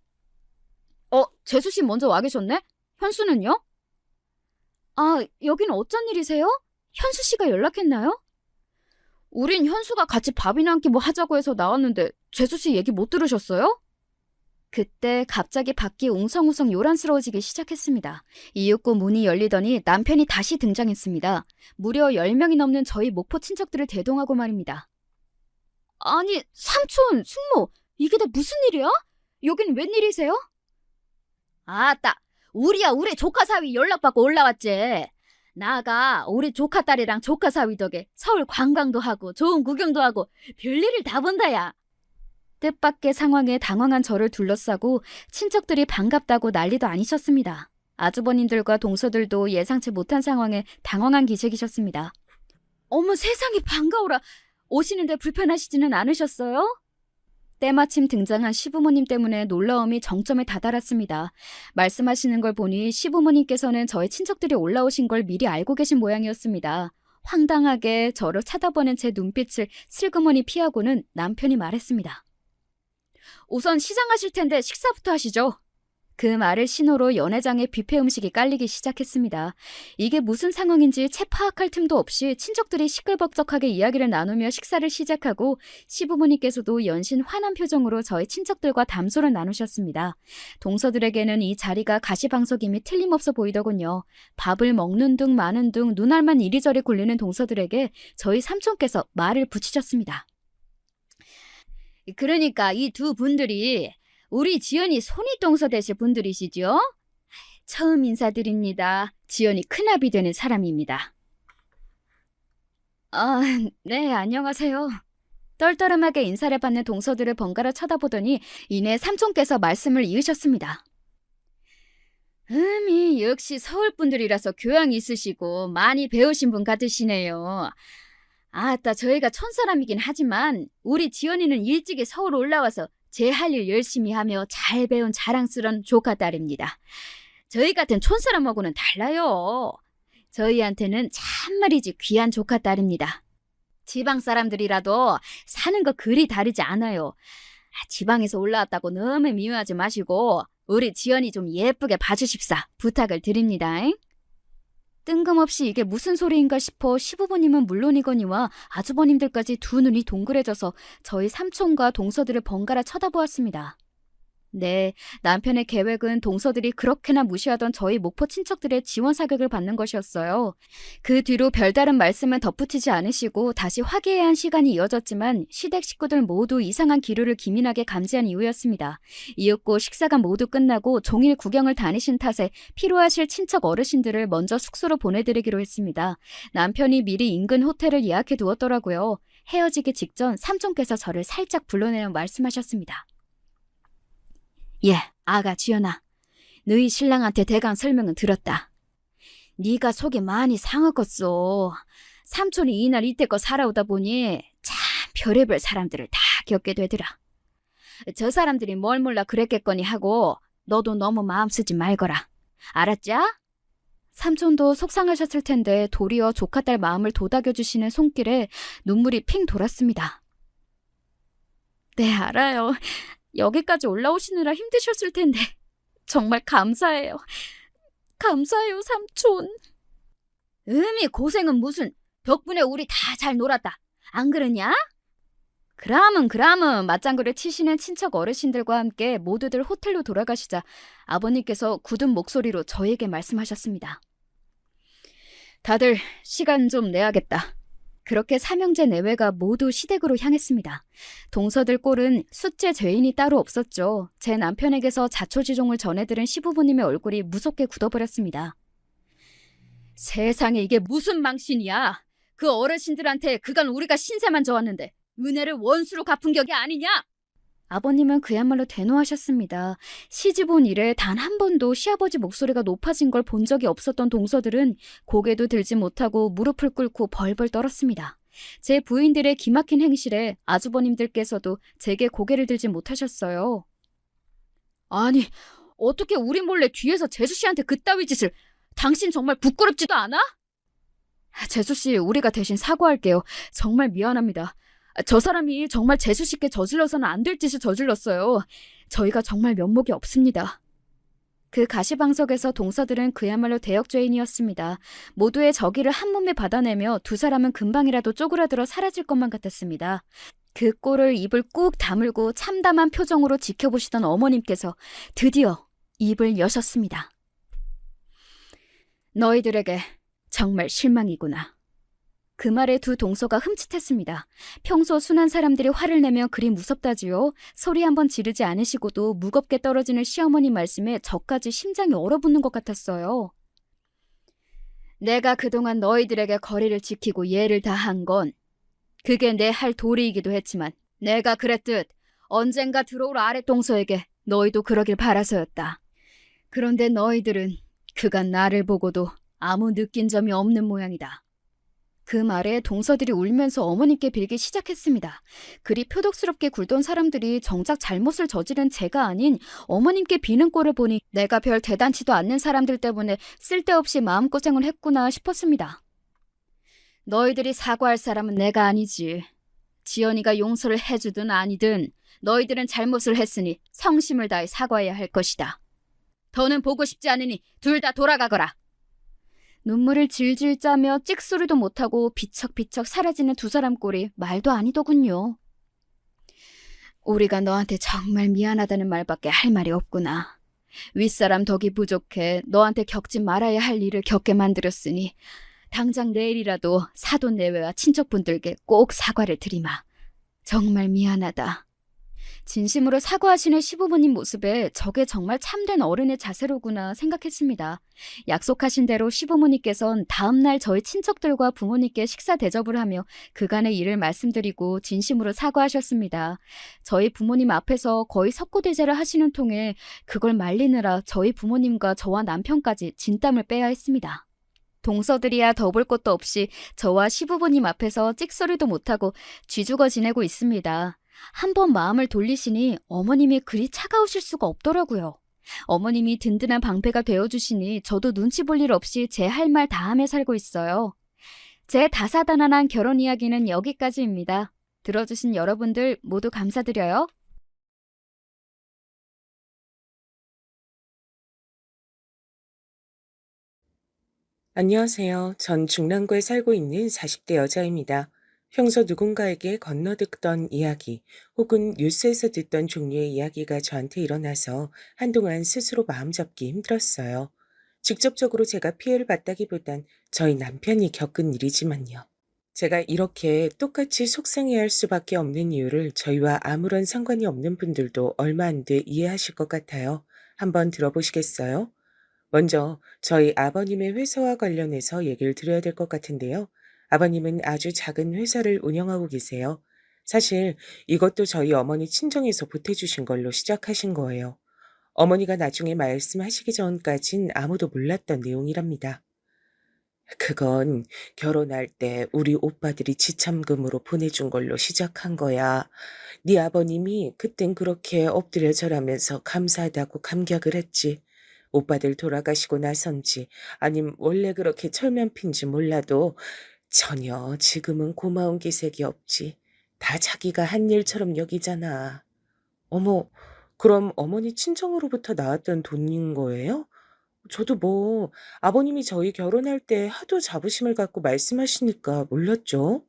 재수 씨 먼저 와 계셨네? 현수는요? 아, 여긴 어쩐 일이세요? 현수 씨가 연락했나요? 우린 현수가 같이 밥이나 한 끼 뭐 하자고 해서 나왔는데 재수 씨 얘기 못 들으셨어요? 그때 갑자기 밖이 웅성웅성 요란스러워지기 시작했습니다. 이윽고 문이 열리더니 남편이 다시 등장했습니다. 무려 10명이 넘는 저희 목포 친척들을 대동하고 말입니다. 아니, 삼촌, 숙모, 이게 다 무슨 일이야? 여긴 웬일이세요? 아따, 우리 조카 사위 연락받고 올라왔지. 나가 우리 조카 딸이랑 조카 사위 덕에 서울 관광도 하고 좋은 구경도 하고 별일을 다 본다야. 뜻밖의 상황에 당황한 저를 둘러싸고 친척들이 반갑다고 난리도 아니셨습니다. 아주버님들과 동서들도 예상치 못한 상황에 당황한 기색이셨습니다. 어머 세상에 반가워라. 오시는데 불편하시지는 않으셨어요? 때마침 등장한 시부모님 때문에 놀라움이 정점에 다다랐습니다. 말씀하시는 걸 보니 시부모님께서는 저희 친척들이 올라오신 걸 미리 알고 계신 모양이었습니다. 황당하게 저를 쳐다보는 제 눈빛을 슬그머니 피하고는 남편이 말했습니다. 우선 시장하실 텐데 식사부터 하시죠. 그 말을 신호로 연회장에 뷔페 음식이 깔리기 시작했습니다. 이게 무슨 상황인지 채 파악할 틈도 없이 친척들이 시끌벅적하게 이야기를 나누며 식사를 시작하고 시부모님께서도 연신 화난 표정으로 저희 친척들과 담소를 나누셨습니다. 동서들에게는 이 자리가 가시방석임이 틀림없어 보이더군요. 밥을 먹는 둥 마는 둥 눈알만 이리저리 굴리는 동서들에게 저희 삼촌께서 말을 붙이셨습니다. 그러니까 이 두 분들이 우리 지연이 손윗동서 되실 분들이시죠? 처음 인사드립니다. 지연이 큰아비 되는 사람입니다. 아, 네, 안녕하세요. 떨떠름하게 인사를 받는 동서들을 번갈아 쳐다보더니 이내 삼촌께서 말씀을 이으셨습니다. 역시 서울 분들이라서 교양이 있으시고 많이 배우신 분 같으시네요. 아따, 저희가 촌사람이긴 하지만 우리 지연이는 일찍이 서울 올라와서 제 할 일 열심히 하며 잘 배운 자랑스런 조카 딸입니다. 저희 같은 촌사람하고는 달라요. 저희한테는 참말이지 귀한 조카 딸입니다. 지방 사람들이라도 사는 거 그리 다르지 않아요. 지방에서 올라왔다고 너무 미워하지 마시고 우리 지연이 좀 예쁘게 봐주십사 부탁을 드립니다. 뜬금없이 이게 무슨 소리인가 싶어 시부모님은 물론이거니와 아주버님들까지 두 눈이 동그래져서 저희 삼촌과 동서들을 번갈아 쳐다보았습니다. 네, 남편의 계획은 동서들이 그렇게나 무시하던 저희 목포 친척들의 지원 사격을 받는 것이었어요. 그 뒤로 별다른 말씀은 덧붙이지 않으시고 다시 화기애애한 시간이 이어졌지만 시댁 식구들 모두 이상한 기류를 기민하게 감지한 이후였습니다. 이윽고 식사가 모두 끝나고 종일 구경을 다니신 탓에 피로하실 친척 어르신들을 먼저 숙소로 보내드리기로 했습니다. 남편이 미리 인근 호텔을 예약해 두었더라고요. 헤어지기 직전 삼촌께서 저를 살짝 불러내어 말씀하셨습니다. 예, 아가 지연아, 너희 신랑한테 대강 설명은 들었다. 네가 속이 많이 상하겠소. 삼촌이 이날 이때껏 살아오다 보니 참 별의별 사람들을 다 겪게 되더라. 저 사람들이 뭘 몰라 그랬겠거니 하고 너도 너무 마음 쓰지 말거라. 알았자? 삼촌도 속상하셨을 텐데 도리어 조카딸 마음을 도닥여주시는 손길에 눈물이 핑 돌았습니다. 네, 알아요. 여기까지 올라오시느라 힘드셨을 텐데 정말 감사해요. 감사해요, 삼촌. 고생은 무슨. 덕분에 우리 다 잘 놀았다. 안 그러냐? 그라면 맞장구를 치시는 친척 어르신들과 함께 모두들 호텔로 돌아가시자 아버님께서 굳은 목소리로 저에게 말씀하셨습니다. 다들 시간 좀 내야겠다. 그렇게 삼형제 내외가 모두 시댁으로 향했습니다. 동서들 꼴은 숫째 죄인이 따로 없었죠. 제 남편에게서 자초지종을 전해들은 시부모님의 얼굴이 무섭게 굳어버렸습니다. 세상에 이게 무슨 망신이야. 그 어르신들한테 그간 우리가 신세만 져왔는데 은혜를 원수로 갚은 격이 아니냐? 아버님은 그야말로 대노하셨습니다. 시집 온 이래 단 한 번도 시아버지 목소리가 높아진 걸 본 적이 없었던 동서들은 고개도 들지 못하고 무릎을 꿇고 벌벌 떨었습니다. 제 부인들의 기막힌 행실에 아주버님들께서도 제게 고개를 들지 못하셨어요. 아니, 어떻게 우리 몰래 뒤에서 재수 씨한테 그따위 짓을. 당신 정말 부끄럽지도 않아? 재수 씨, 우리가 대신 사과할게요. 정말 미안합니다. 저 사람이 정말 재수 씨께 저질러서는 안 될 짓을 저질렀어요. 저희가 정말 면목이 없습니다. 그 가시방석에서 동서들은 그야말로 대역죄인이었습니다. 모두의 저기를 한 몸에 받아내며 두 사람은 금방이라도 쪼그라들어 사라질 것만 같았습니다. 그 꼴을 입을 꾹 다물고 참담한 표정으로 지켜보시던 어머님께서 드디어 입을 여셨습니다. 너희들에게 정말 실망이구나. 그 말에 두 동서가 흠칫했습니다. 평소 순한 사람들이 화를 내면 그리 무섭다지요. 소리 한번 지르지 않으시고도 무겁게 떨어지는 시어머니 말씀에 저까지 심장이 얼어붙는 것 같았어요. 내가 그동안 너희들에게 거리를 지키고 예를 다한 건 그게 내 할 도리이기도 했지만 내가 그랬듯 언젠가 들어올 아랫동서에게 너희도 그러길 바라서였다. 그런데 너희들은 그간 나를 보고도 아무 느낀 점이 없는 모양이다. 그 말에 동서들이 울면서 어머님께 빌기 시작했습니다. 그리 표독스럽게 굴던 사람들이 정작 잘못을 저지른 제가 아닌 어머님께 비는 꼴을 보니 내가 별 대단치도 않는 사람들 때문에 쓸데없이 마음고생을 했구나 싶었습니다. 너희들이 사과할 사람은 내가 아니지. 지연이가 용서를 해주든 아니든 너희들은 잘못을 했으니 성심을 다해 사과해야 할 것이다. 더는 보고 싶지 않으니 둘 다 돌아가거라. 눈물을 질질 짜며 찍소리도 못하고 비척비척 사라지는 두 사람 꼴이 말도 아니더군요. 우리가 너한테 정말 미안하다는 말밖에 할 말이 없구나. 윗사람 덕이 부족해 너한테 겪지 말아야 할 일을 겪게 만들었으니 당장 내일이라도 사돈 내외와 친척분들께 꼭 사과를 드리마. 정말 미안하다. 진심으로 사과하시는 시부모님 모습에 저게 정말 참된 어른의 자세로구나 생각했습니다. 약속하신 대로 시부모님께선 다음날 저희 친척들과 부모님께 식사 대접을 하며 그간의 일을 말씀드리고 진심으로 사과하셨습니다. 저희 부모님 앞에서 거의 석고대죄를 하시는 통에 그걸 말리느라 저희 부모님과 저와 남편까지 진땀을 빼야 했습니다. 동서들이야 더 볼 것도 없이 저와 시부모님 앞에서 찍소리도 못하고 쥐죽어 지내고 있습니다. 한번 마음을 돌리시니 어머님이 그리 차가우실 수가 없더라고요. 어머님이 든든한 방패가 되어주시니 저도 눈치 볼 일 없이 제 할 말 다하며 살고 있어요. 제 다사다난한 결혼 이야기는 여기까지입니다. 들어주신 여러분들 모두 감사드려요. 안녕하세요. 전 중랑구에 살고 있는 40대 여자입니다. 평소 누군가에게 건너듣던 이야기 혹은 뉴스에서 듣던 종류의 이야기가 저한테 일어나서 한동안 스스로 마음 잡기 힘들었어요. 직접적으로 제가 피해를 봤다기보단 저희 남편이 겪은 일이지만요. 제가 이렇게 똑같이 속상해할 수밖에 없는 이유를 저희와 아무런 상관이 없는 분들도 얼마 안 돼 이해하실 것 같아요. 한번 들어보시겠어요? 먼저 저희 아버님의 회사와 관련해서 얘기를 드려야 될 것 같은데요. 아버님은 아주 작은 회사를 운영하고 계세요. 사실 이것도 저희 어머니 친정에서 보태주신 걸로 시작하신 거예요. 어머니가 나중에 말씀하시기 전까진 아무도 몰랐던 내용이랍니다. 그건 결혼할 때 우리 오빠들이 지참금으로 보내준 걸로 시작한 거야. 네 아버님이 그땐 그렇게 엎드려 절하면서 감사하다고 감격을 했지. 오빠들 돌아가시고 나선지 아님 원래 그렇게 철면핀지 몰라도 전혀 지금은 고마운 기색이 없지. 다 자기가 한 일처럼 여기잖아. 어머, 그럼 어머니 친정으로부터 나왔던 돈인 거예요? 저도 뭐 아버님이 저희 결혼할 때 하도 자부심을 갖고 말씀하시니까 몰랐죠.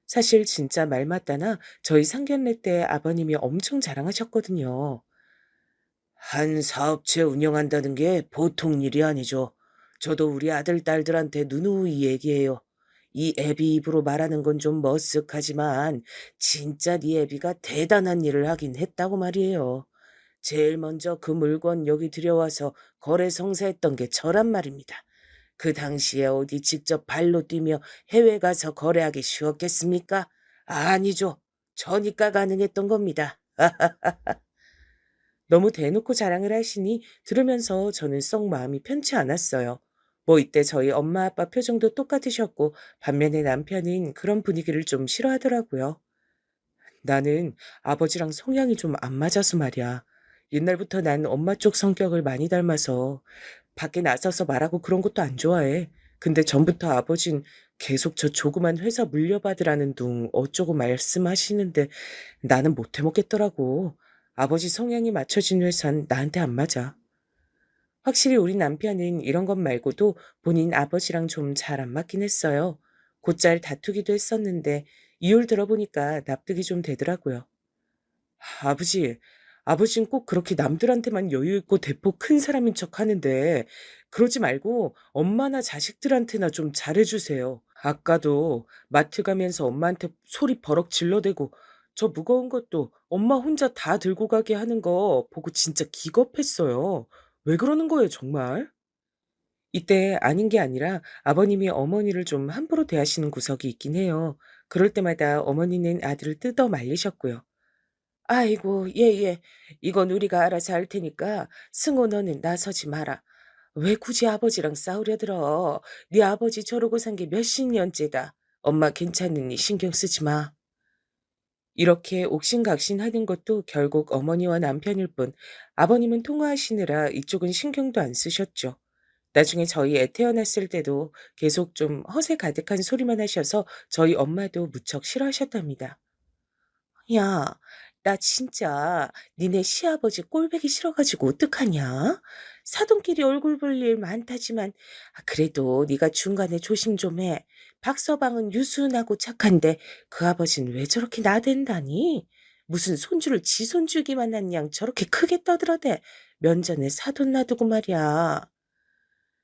사실 진짜 말 맞다나 저희 상견례 때 아버님이 엄청 자랑하셨거든요. 한 사업체 운영한다는 게 보통 일이 아니죠. 저도 우리 아들, 딸들한테 누누이 얘기해요. 이 애비 입으로 말하는 건 좀 머쓱하지만 진짜 네 애비가 대단한 일을 하긴 했다고 말이에요. 제일 먼저 그 물건 여기 들여와서 거래 성사했던 게 저란 말입니다. 그 당시에 어디 직접 발로 뛰며 해외 가서 거래하기 쉬웠겠습니까? 아니죠. 저니까 가능했던 겁니다. 너무 대놓고 자랑을 하시니 들으면서 저는 썩 마음이 편치 않았어요. 뭐 이때 저희 엄마 아빠 표정도 똑같으셨고 반면에 남편은 그런 분위기를 좀 싫어하더라고요. 나는 아버지랑 성향이 좀 안 맞아서 말이야. 옛날부터 난 엄마 쪽 성격을 많이 닮아서 밖에 나서서 말하고 그런 것도 안 좋아해. 근데 전부터 아버진 계속 저 조그만 회사 물려받으라는 둥 어쩌고 말씀하시는데 나는 못 해먹겠더라고. 아버지 성향이 맞춰진 회사는 나한테 안 맞아. 확실히 우리 남편은 이런 것 말고도 본인 아버지랑 좀 잘 안 맞긴 했어요. 곧잘 다투기도 했었는데 이유를 들어보니까 납득이 좀 되더라고요. 아버지, 아버진 꼭 그렇게 남들한테만 여유 있고 대포 큰 사람인 척 하는데 그러지 말고 엄마나 자식들한테나 좀 잘해주세요. 아까도 마트 가면서 엄마한테 소리 버럭 질러대고 저 무거운 것도 엄마 혼자 다 들고 가게 하는 거 보고 진짜 기겁했어요. 왜 그러는 거예요, 정말? 이때 아닌 게 아니라 아버님이 어머니를 좀 함부로 대하시는 구석이 있긴 해요. 그럴 때마다 어머니는 아들을 뜯어 말리셨고요. 아이고, 예. 이건 우리가 알아서 할 테니까 승호 너는 나서지 마라. 왜 굳이 아버지랑 싸우려 들어? 네 아버지 저러고 산 게 몇십 년째다. 엄마 괜찮으니 신경 쓰지 마. 이렇게 옥신각신하는 것도 결국 어머니와 남편일 뿐 아버님은 통화하시느라 이쪽은 신경도 안 쓰셨죠. 나중에 저희 애 태어났을 때도 계속 좀 허세 가득한 소리만 하셔서 저희 엄마도 무척 싫어하셨답니다. 야, 나 진짜 니네 시아버지 꼴보기 싫어가지고 어떡하냐? 사돈끼리 얼굴 볼 일 많다지만 그래도 네가 중간에 조심 좀 해. 박서방은 유순하고 착한데 그 아버진 왜 저렇게 나댄다니? 무슨 손주를 지 손주기만 한 양 저렇게 크게 떠들어대. 면전에 사돈 놔두고 말이야.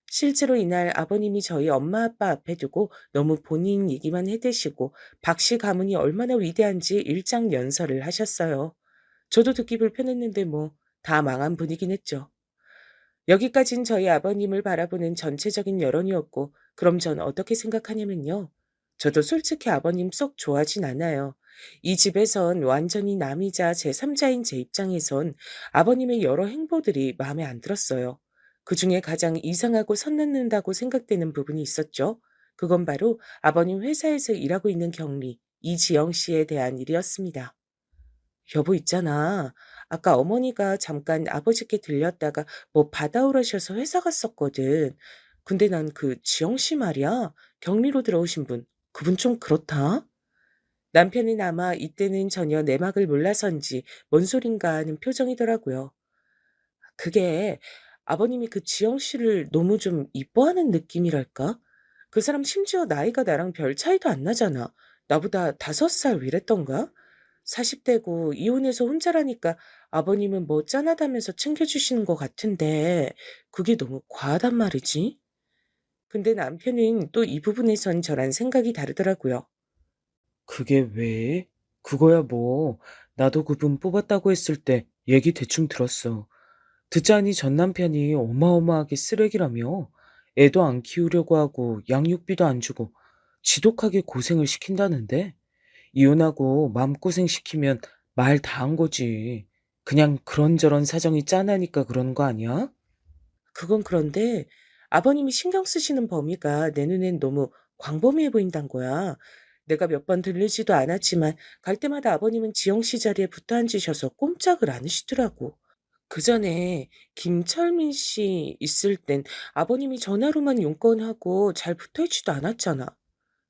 실제로 이날 아버님이 저희 엄마 아빠 앞에 두고 너무 본인 얘기만 해대시고 박씨 가문이 얼마나 위대한지 일장연설을 하셨어요. 저도 듣기 불편했는데 뭐 다 망한 분이긴 했죠. 여기까진 저희 아버님을 바라보는 전체적인 여론이었고 그럼 전 어떻게 생각하냐면요. 저도 솔직히 아버님 썩 좋아하진 않아요. 이 집에선 완전히 남이자 제3자인 제 입장에선 아버님의 여러 행보들이 마음에 안 들었어요. 그중에 가장 이상하고 선 넘는다고 생각되는 부분이 있었죠. 그건 바로 아버님 회사에서 일하고 있는 경리, 이지영 씨에 대한 일이었습니다. 여보 있잖아. 아까 어머니가 잠깐 아버지께 들렸다가 뭐 받아오라셔서 회사 갔었거든. 근데 난 그 지영 씨 말이야. 격리로 들어오신 분. 그분 좀 그렇다. 남편은 아마 이때는 전혀 내막을 몰라서인지 뭔 소린가 하는 표정이더라고요. 그게 아버님이 그 지영 씨를 너무 좀 이뻐하는 느낌이랄까? 그 사람 심지어 나이가 나랑 별 차이도 안 나잖아. 나보다 5살 위랬던가? 40대고 이혼해서 혼자라니까 아버님은 뭐 짠하다면서 챙겨주시는 것 같은데 그게 너무 과하단 말이지. 근데 남편은 또 이 부분에선 저랑 생각이 다르더라고요. 그게 왜? 그거야 뭐. 나도 그분 뽑았다고 했을 때 얘기 대충 들었어. 듣자니 전 남편이 어마어마하게 쓰레기라며 애도 안 키우려고 하고 양육비도 안 주고 지독하게 고생을 시킨다는데 이혼하고 마음고생 시키면 말 다 한 거지. 그냥 그런저런 사정이 짠하니까 그러는 거 아니야? 그건 그런데 아버님이 신경 쓰시는 범위가 내 눈엔 너무 광범위해 보인단 거야. 내가 몇 번 들르지도 않았지만 갈 때마다 아버님은 지영 씨 자리에 붙어 앉으셔서 꼼짝을 않으시더라고. 그전에 김철민 씨 있을 땐 아버님이 전화로만 용건하고 잘 붙어있지도 않았잖아.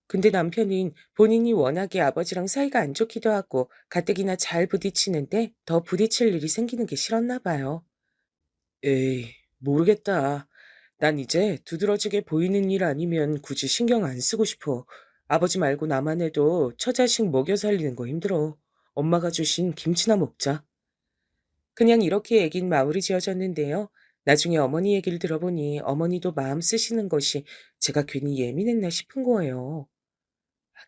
근데 남편은 본인이 워낙에 아버지랑 사이가 안 좋기도 하고 가뜩이나 잘 부딪히는데 더 부딪힐 일이 생기는 게 싫었나 봐요. 에이, 모르겠다. 난 이제 두드러지게 보이는 일 아니면 굳이 신경 안 쓰고 싶어. 아버지 말고 나만 해도 처자식 먹여 살리는 거 힘들어. 엄마가 주신 김치나 먹자. 그냥 이렇게 얘긴 마무리 지어졌는데요. 나중에 어머니 얘기를 들어보니 어머니도 마음 쓰시는 것이 제가 괜히 예민했나 싶은 거예요.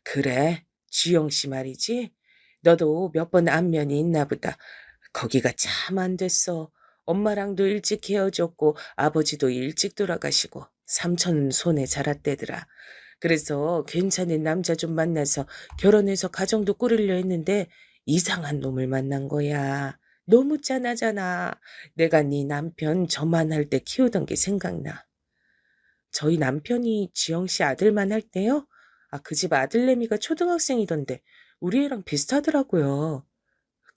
그래, 주영 씨 말이지? 너도 몇 번 안면이 있나 보다. 거기가 참 안 됐어. 엄마랑도 일찍 헤어졌고 아버지도 일찍 돌아가시고 삼촌 손에 자랐대더라. 그래서 괜찮은 남자 좀 만나서 결혼해서 가정도 꾸리려 했는데 이상한 놈을 만난 거야. 너무 짠하잖아. 내가 네 남편 저만할 때 키우던 게 생각나. 저희 남편이 지영 씨 아들만 할 때요? 그 집 아들내미가 초등학생이던데 우리 애랑 비슷하더라고요.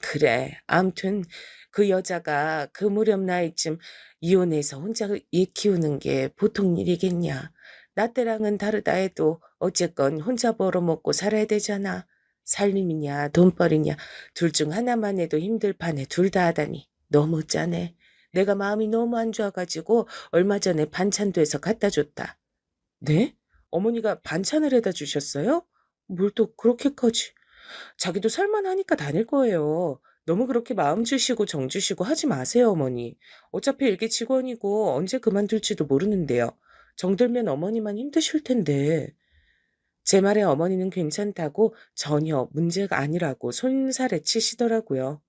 그래. 암튼 그 여자가 그 무렵 나이쯤 이혼해서 혼자 애 키우는 게 보통 일이겠냐. 나 때랑은 다르다 해도 어쨌건 혼자 벌어먹고 살아야 되잖아. 살림이냐 돈벌이냐 둘 중 하나만 해도 힘들 판에 둘 다 하다니 너무 짜네. 내가 마음이 너무 안 좋아가지고 얼마 전에 반찬도 해서 갖다 줬다. 네? 어머니가 반찬을 해다 주셨어요? 뭘 또 그렇게까지. 자기도 살만하니까 다닐 거예요. 너무 그렇게 마음 주시고 정 주시고 하지 마세요, 어머니. 어차피 일개 직원이고 언제 그만둘지도 모르는데요. 정들면 어머니만 힘드실 텐데. 제 말에 어머니는 괜찮다고 전혀 문제가 아니라고 손살에 치시더라고요.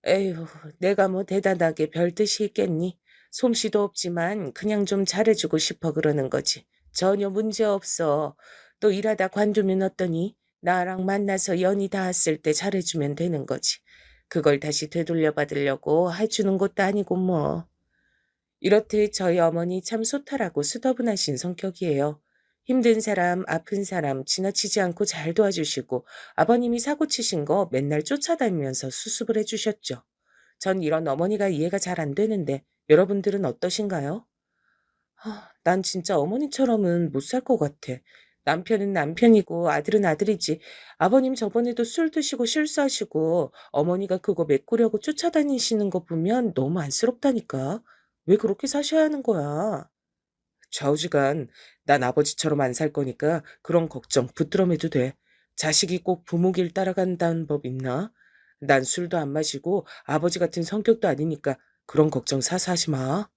에휴, 내가 뭐 대단하게 별 뜻이 있겠니? 솜씨도 없지만 그냥 좀 잘해주고 싶어 그러는 거지. 전혀 문제 없어. 또 일하다 관두면 어떠니? 나랑 만나서 연이 닿았을 때 잘해주면 되는 거지. 그걸 다시 되돌려 받으려고 해주는 것도 아니고 뭐. 이렇듯 저희 어머니 참 소탈하고 수더분하신 성격이에요. 힘든 사람, 아픈 사람 지나치지 않고 잘 도와주시고 아버님이 사고 치신 거 맨날 쫓아다니면서 수습을 해주셨죠. 전 이런 어머니가 이해가 잘 안 되는데 여러분들은 어떠신가요? 난 진짜 어머니처럼은 못 살 것 같아. 남편은 남편이고 아들은 아들이지. 아버님 저번에도 술 드시고 실수하시고 어머니가 그거 메꾸려고 쫓아다니시는 거 보면 너무 안쓰럽다니까. 왜 그렇게 사셔야 하는 거야? 좌우지간 난 아버지처럼 안 살 거니까 그런 걱정 붙들어매도 돼. 자식이 꼭 부모 길 따라간다는 법 있나? 난 술도 안 마시고 아버지 같은 성격도 아니니까 그런 걱정 사서 하지 마.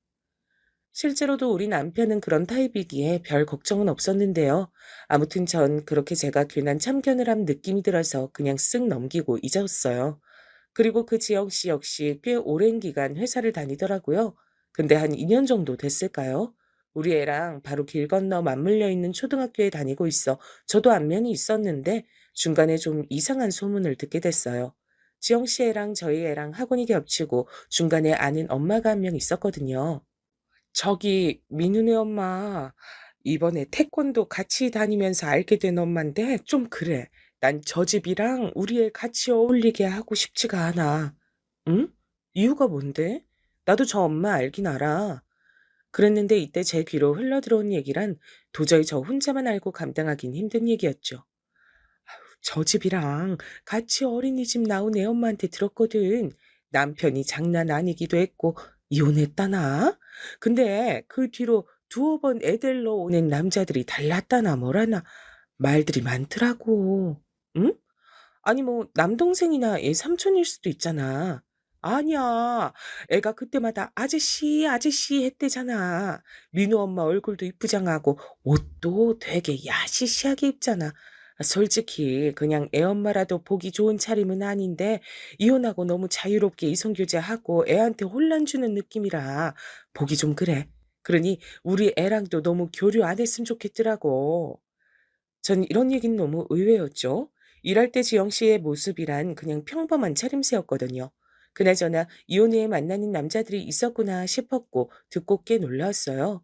실제로도 우리 남편은 그런 타입이기에 별 걱정은 없었는데요. 아무튼 전 그렇게 제가 괜한 참견을 한 느낌이 들어서 그냥 쓱 넘기고 잊었어요. 그리고 그 지영 씨 역시 꽤 오랜 기간 회사를 다니더라고요. 근데 한 2년 정도 됐을까요? 우리 애랑 바로 길 건너 맞물려 있는 초등학교에 다니고 있어 저도 안면이 있었는데 중간에 좀 이상한 소문을 듣게 됐어요. 지영 씨 애랑 저희 애랑 학원이 겹치고 중간에 아는 엄마가 한 명 있었거든요. 저기 민우네 엄마 이번에 태권도 같이 다니면서 알게 된 엄마인데 좀 그래. 난 저 집이랑 우리 애 같이 어울리게 하고 싶지가 않아. 응? 이유가 뭔데? 나도 저 엄마 알긴 알아. 그랬는데 이때 제 귀로 흘러들어온 얘기란 도저히 저 혼자만 알고 감당하긴 힘든 얘기였죠. 저 집이랑 같이 어린이집 나온 애 엄마한테 들었거든. 남편이 장난 아니기도 했고 이혼했다나? 근데 그 뒤로 두어 번 애 데리러 오는 남자들이 달랐다나 뭐라나 말들이 많더라고. 응? 아니 뭐 남동생이나 얘 삼촌일 수도 있잖아. 아니야. 애가 그때마다 아저씨 아저씨 했대잖아. 민우 엄마 얼굴도 이쁘장하고 옷도 되게 야시시하게 입잖아. 솔직히 그냥 애 엄마라도 보기 좋은 차림은 아닌데 이혼하고 너무 자유롭게 이성교제하고 애한테 혼란 주는 느낌이라 보기 좀 그래. 그러니 우리 애랑도 너무 교류 안 했으면 좋겠더라고. 전 이런 얘기는 너무 의외였죠. 일할 때 지영 씨의 모습이란 그냥 평범한 차림새였거든요. 그나저나 이혼 후에 만나는 남자들이 있었구나 싶었고 듣고 꽤 놀라웠어요.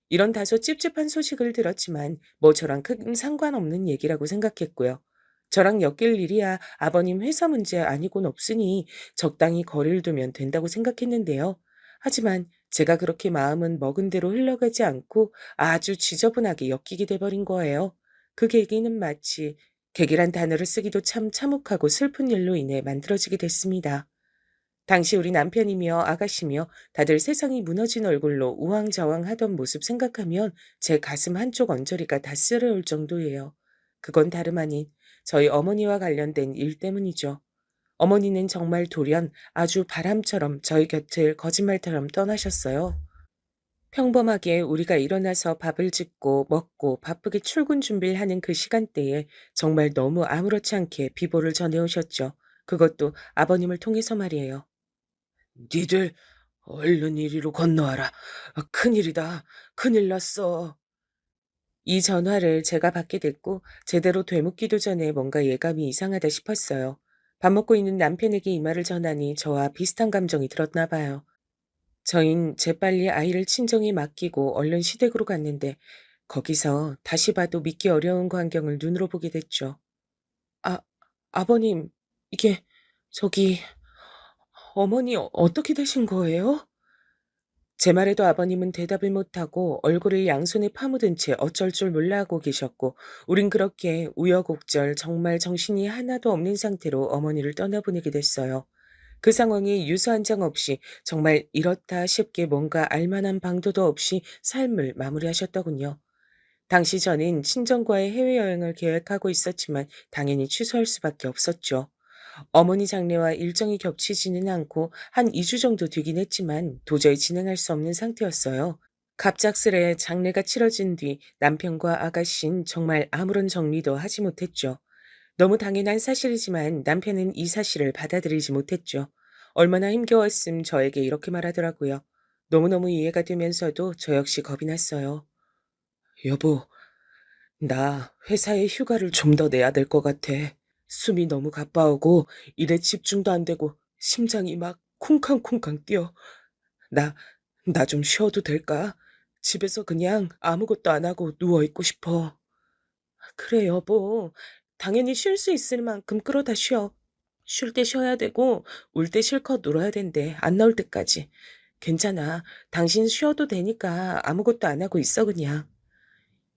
이런 다소 찝찝한 소식을 들었지만 뭐 저랑 큰 상관없는 얘기라고 생각했고요. 저랑 엮일 일이야 아버님 회사 문제 아니곤 없으니 적당히 거리를 두면 된다고 생각했는데요. 하지만 제가 그렇게 마음은 먹은 대로 흘러가지 않고 아주 지저분하게 엮이게 돼버린 거예요. 그 계기는 마치 계기란 단어를 쓰기도 참 참혹하고 슬픈 일로 인해 만들어지게 됐습니다. 당시 우리 남편이며 아가씨며 다들 세상이 무너진 얼굴로 우왕좌왕하던 모습 생각하면 제 가슴 한쪽 언저리가 다 쓰러올 정도예요. 그건 다름 아닌 저희 어머니와 관련된 일 때문이죠. 어머니는 정말 돌연 아주 바람처럼 저희 곁을 거짓말처럼 떠나셨어요. 평범하게 우리가 일어나서 밥을 짓고 먹고 바쁘게 출근 준비를 하는 그 시간대에 정말 너무 아무렇지 않게 비보를 전해오셨죠. 그것도 아버님을 통해서 말이에요. 니들 얼른 이리로 건너와라. 큰일이다. 큰일 났어. 이 전화를 제가 받게 됐고 제대로 되묻기도 전에 뭔가 예감이 이상하다 싶었어요. 밥 먹고 있는 남편에게 이 말을 전하니 저와 비슷한 감정이 들었나 봐요. 저흰 재빨리 아이를 친정에 맡기고 얼른 시댁으로 갔는데 거기서 다시 봐도 믿기 어려운 광경을 눈으로 보게 됐죠. 아, 아버님, 이게 저기 어머니 어떻게 되신 거예요? 제 말에도 아버님은 대답을 못하고 얼굴을 양손에 파묻은 채 어쩔 줄 몰라 하고 계셨고 우린 그렇게 우여곡절 정말 정신이 하나도 없는 상태로 어머니를 떠나보내게 됐어요. 그 상황이 유서 한 장 없이 정말 이렇다 싶게 뭔가 알만한 방도도 없이 삶을 마무리하셨더군요. 당시 저는 친정과의 해외여행을 계획하고 있었지만 당연히 취소할 수밖에 없었죠. 어머니 장례와 일정이 겹치지는 않고 한 2주 정도 되긴 했지만 도저히 진행할 수 없는 상태였어요. 갑작스레 장례가 치러진 뒤 남편과 아가씨는 정말 아무런 정리도 하지 못했죠. 너무 당연한 사실이지만 남편은 이 사실을 받아들이지 못했죠. 얼마나 힘겨웠음 저에게 이렇게 말하더라고요. 너무너무 이해가 되면서도 저 역시 겁이 났어요. 여보, 나 회사에 휴가를 좀 더 내야 될 것 같아. 숨이 너무 가빠오고 일에 집중도 안 되고 심장이 막 쿵쾅쿵쾅 뛰어. 나, 나 좀 쉬어도 될까? 집에서 그냥 아무것도 안 하고 누워있고 싶어. 그래, 여보. 당연히 쉴 수 있을 만큼 끌어다 쉬어. 쉴 때 쉬어야 되고 울 때 실컷 놀아야 된대. 안 나올 때까지. 괜찮아. 당신 쉬어도 되니까 아무것도 안 하고 있어 그냥.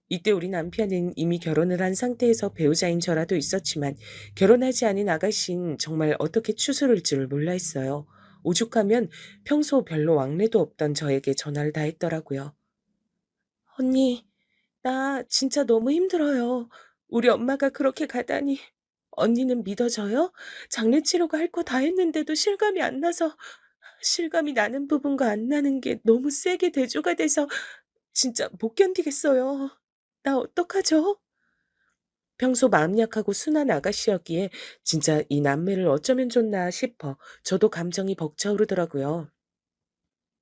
이때 우리 남편은 이미 결혼을 한 상태에서 배우자인 저라도 있었지만 결혼하지 않은 아가씨는 정말 어떻게 추스를 줄 몰라 했어요. 오죽하면 평소 별로 왕래도 없던 저에게 전화를 다 했더라고요. 언니, 나 진짜 너무 힘들어요. 우리 엄마가 그렇게 가다니. 언니는 믿어져요? 장례 치료가 할 거 다 했는데도 실감이 안 나서 실감이 나는 부분과 안 나는 게 너무 세게 대조가 돼서 진짜 못 견디겠어요. 나 어떡하죠? 평소 마음 약하고 순한 아가씨였기에 진짜 이 남매를 어쩌면 좋나 싶어 저도 감정이 벅차오르더라고요.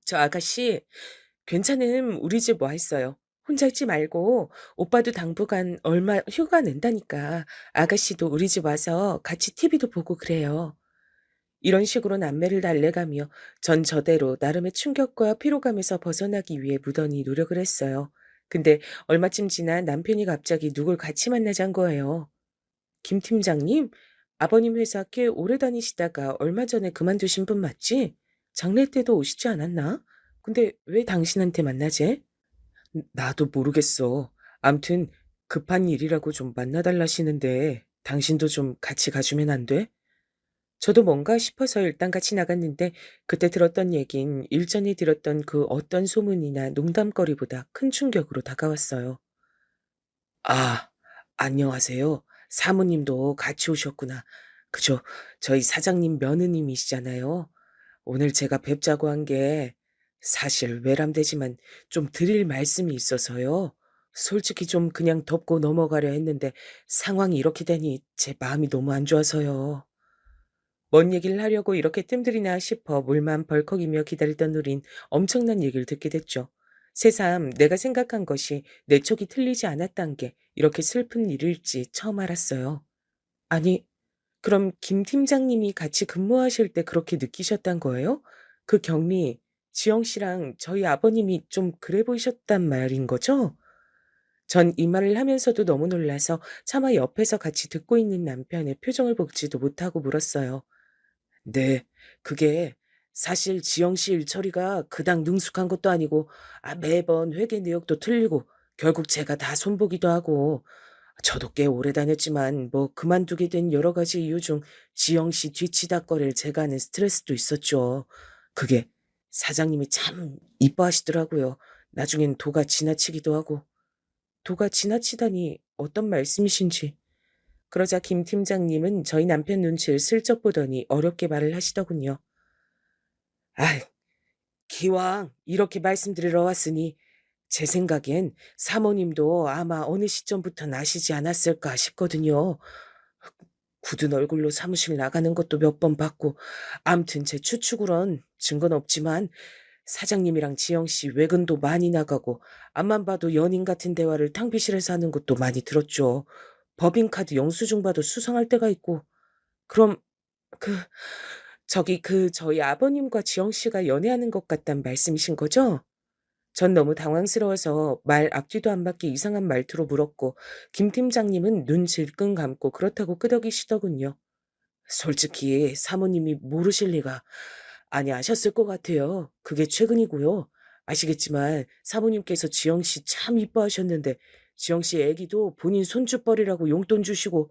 저 아가씨, 괜찮음 우리 집 와 있어요. 혼자 있지 말고 오빠도 당분간 얼마 휴가 낸다니까 아가씨도 우리 집 와서 같이 TV도 보고 그래요. 이런 식으로 남매를 달래가며 전 저대로 나름의 충격과 피로감에서 벗어나기 위해 무던히 노력을 했어요. 근데 얼마쯤 지나 남편이 갑자기 누굴 같이 만나자는 거예요. 김 팀장님, 아버님 회사 꽤 오래 다니시다가 얼마 전에 그만두신 분 맞지? 장례 때도 오시지 않았나? 근데 왜 당신한테 만나재? 나도 모르겠어. 암튼 급한 일이라고 좀 만나달라시는데 당신도 좀 같이 가주면 안 돼? 저도 뭔가 싶어서 일단 같이 나갔는데 그때 들었던 얘긴 일전에 들었던 그 어떤 소문이나 농담거리보다 큰 충격으로 다가왔어요. 아, 안녕하세요. 사모님도 같이 오셨구나. 그죠? 저희 사장님 며느님이시잖아요. 오늘 제가 뵙자고 한 게 사실 외람되지만 좀 드릴 말씀이 있어서요. 솔직히 좀 그냥 덮고 넘어가려 했는데 상황이 이렇게 되니 제 마음이 너무 안 좋아서요. 뭔 얘기를 하려고 이렇게 뜸들이나 싶어 물만 벌컥이며 기다리던 우린 엄청난 얘기를 듣게 됐죠. 새삼 내가 생각한 것이 내 촉이 틀리지 않았단 게 이렇게 슬픈 일일지 처음 알았어요. 아니, 그럼 김 팀장님이 같이 근무하실 때 그렇게 느끼셨단 거예요? 그 격리, 지영 씨랑 저희 아버님이 좀 그래 보이셨단 말인 거죠? 전 이 말을 하면서도 너무 놀라서 차마 옆에서 같이 듣고 있는 남편의 표정을 보지도 못하고 물었어요. 네. 그게 사실 지영 씨 일처리가 그닥 능숙한 것도 아니고 매번 회계 내역도 틀리고 결국 제가 다 손보기도 하고 저도 꽤 오래 다녔지만 뭐 그만두게 된 여러 가지 이유 중 지영 씨 뒤치다꺼리를 제가 하는 스트레스도 있었죠. 그게 사장님이 참 이뻐하시더라고요. 나중엔 도가 지나치기도 하고. 도가 지나치다니 어떤 말씀이신지. 그러자 김 팀장님은 저희 남편 눈치를 슬쩍 보더니 어렵게 말을 하시더군요. 아, 기왕 이렇게 말씀드리러 왔으니 제 생각엔 사모님도 아마 어느 시점부터 나시지 않았을까 싶거든요. 굳은 얼굴로 사무실 나가는 것도 몇 번 봤고, 암튼 제 추측으론 증거는 없지만 사장님이랑 지영 씨 외근도 많이 나가고 앞만 봐도 연인 같은 대화를 탕비실에서 하는 것도 많이 들었죠. 법인카드 영수증 봐도 수상할 때가 있고. 그럼 그 저희 아버님과 지영 씨가 연애하는 것 같단 말씀이신 거죠? 전 너무 당황스러워서 말 앞뒤도 안 맞게 이상한 말투로 물었고, 김 팀장님은 눈 질끈 감고 그렇다고 끄덕이시더군요. 솔직히 사모님이 모르실 리가. 아니, 아셨을 것 같아요. 그게 최근이고요. 아시겠지만 사모님께서 지영 씨 참 이뻐하셨는데, 지영 씨 애기도 본인 손주뻘이라고 용돈 주시고,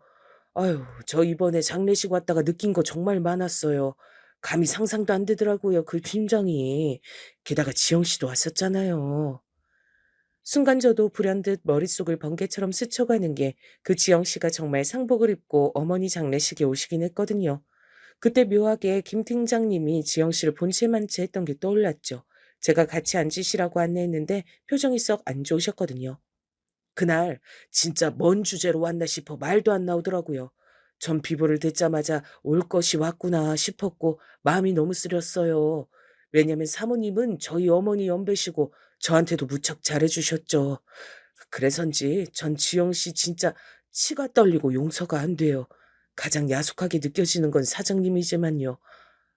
아유, 저 이번에 장례식 왔다가 느낀 거 정말 많았어요. 감히 상상도 안 되더라고요, 그 심정이. 게다가 지영 씨도 왔었잖아요. 순간 저도 불현듯 머릿속을 번개처럼 스쳐가는 게, 그 지영 씨가 정말 상복을 입고 어머니 장례식에 오시긴 했거든요. 그때 묘하게 김 팀장님이 지영 씨를 본체만체 했던 게 떠올랐죠. 제가 같이 앉으시라고 안내했는데 표정이 썩 안 좋으셨거든요. 그날 진짜 뭔 주제로 왔나 싶어 말도 안 나오더라고요. 전 비보를 듣자마자 올 것이 왔구나 싶었고 마음이 너무 쓰렸어요. 왜냐면 사모님은 저희 어머니 연배시고 저한테도 무척 잘해주셨죠. 그래서인지 전 지영 씨 진짜 치가 떨리고 용서가 안 돼요. 가장 야속하게 느껴지는 건 사장님이지만요.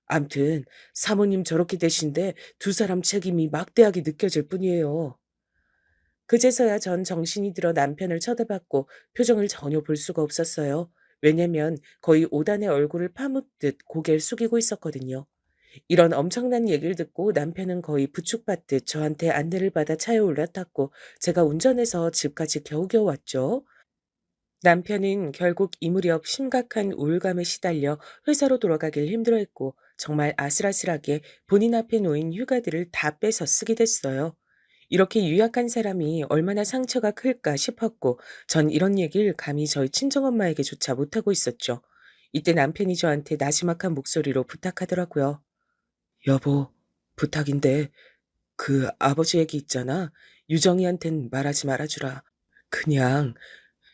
암튼 사모님 저렇게 되신데 두 사람 책임이 막대하게 느껴질 뿐이에요. 그제서야 전 정신이 들어 남편을 쳐다봤고 표정을 전혀 볼 수가 없었어요. 왜냐면 거의 오단의 얼굴을 파묻듯 고개를 숙이고 있었거든요. 이런 엄청난 얘기를 듣고 남편은 거의 부축받듯 저한테 안내를 받아 차에 올라탔고 제가 운전해서 집까지 겨우겨우 왔죠. 남편은 결국 이 무렵 심각한 우울감에 시달려 회사로 돌아가길 힘들어했고 정말 아슬아슬하게 본인 앞에 놓인 휴가들을 다 빼서 쓰게 됐어요. 이렇게 유약한 사람이 얼마나 상처가 클까 싶었고 전 이런 얘기를 감히 저희 친정엄마에게조차 못하고 있었죠. 이때 남편이 저한테 나지막한 목소리로 부탁하더라고요. 여보, 부탁인데 그 아버지 얘기 있잖아. 유정이한텐 말하지 말아주라. 그냥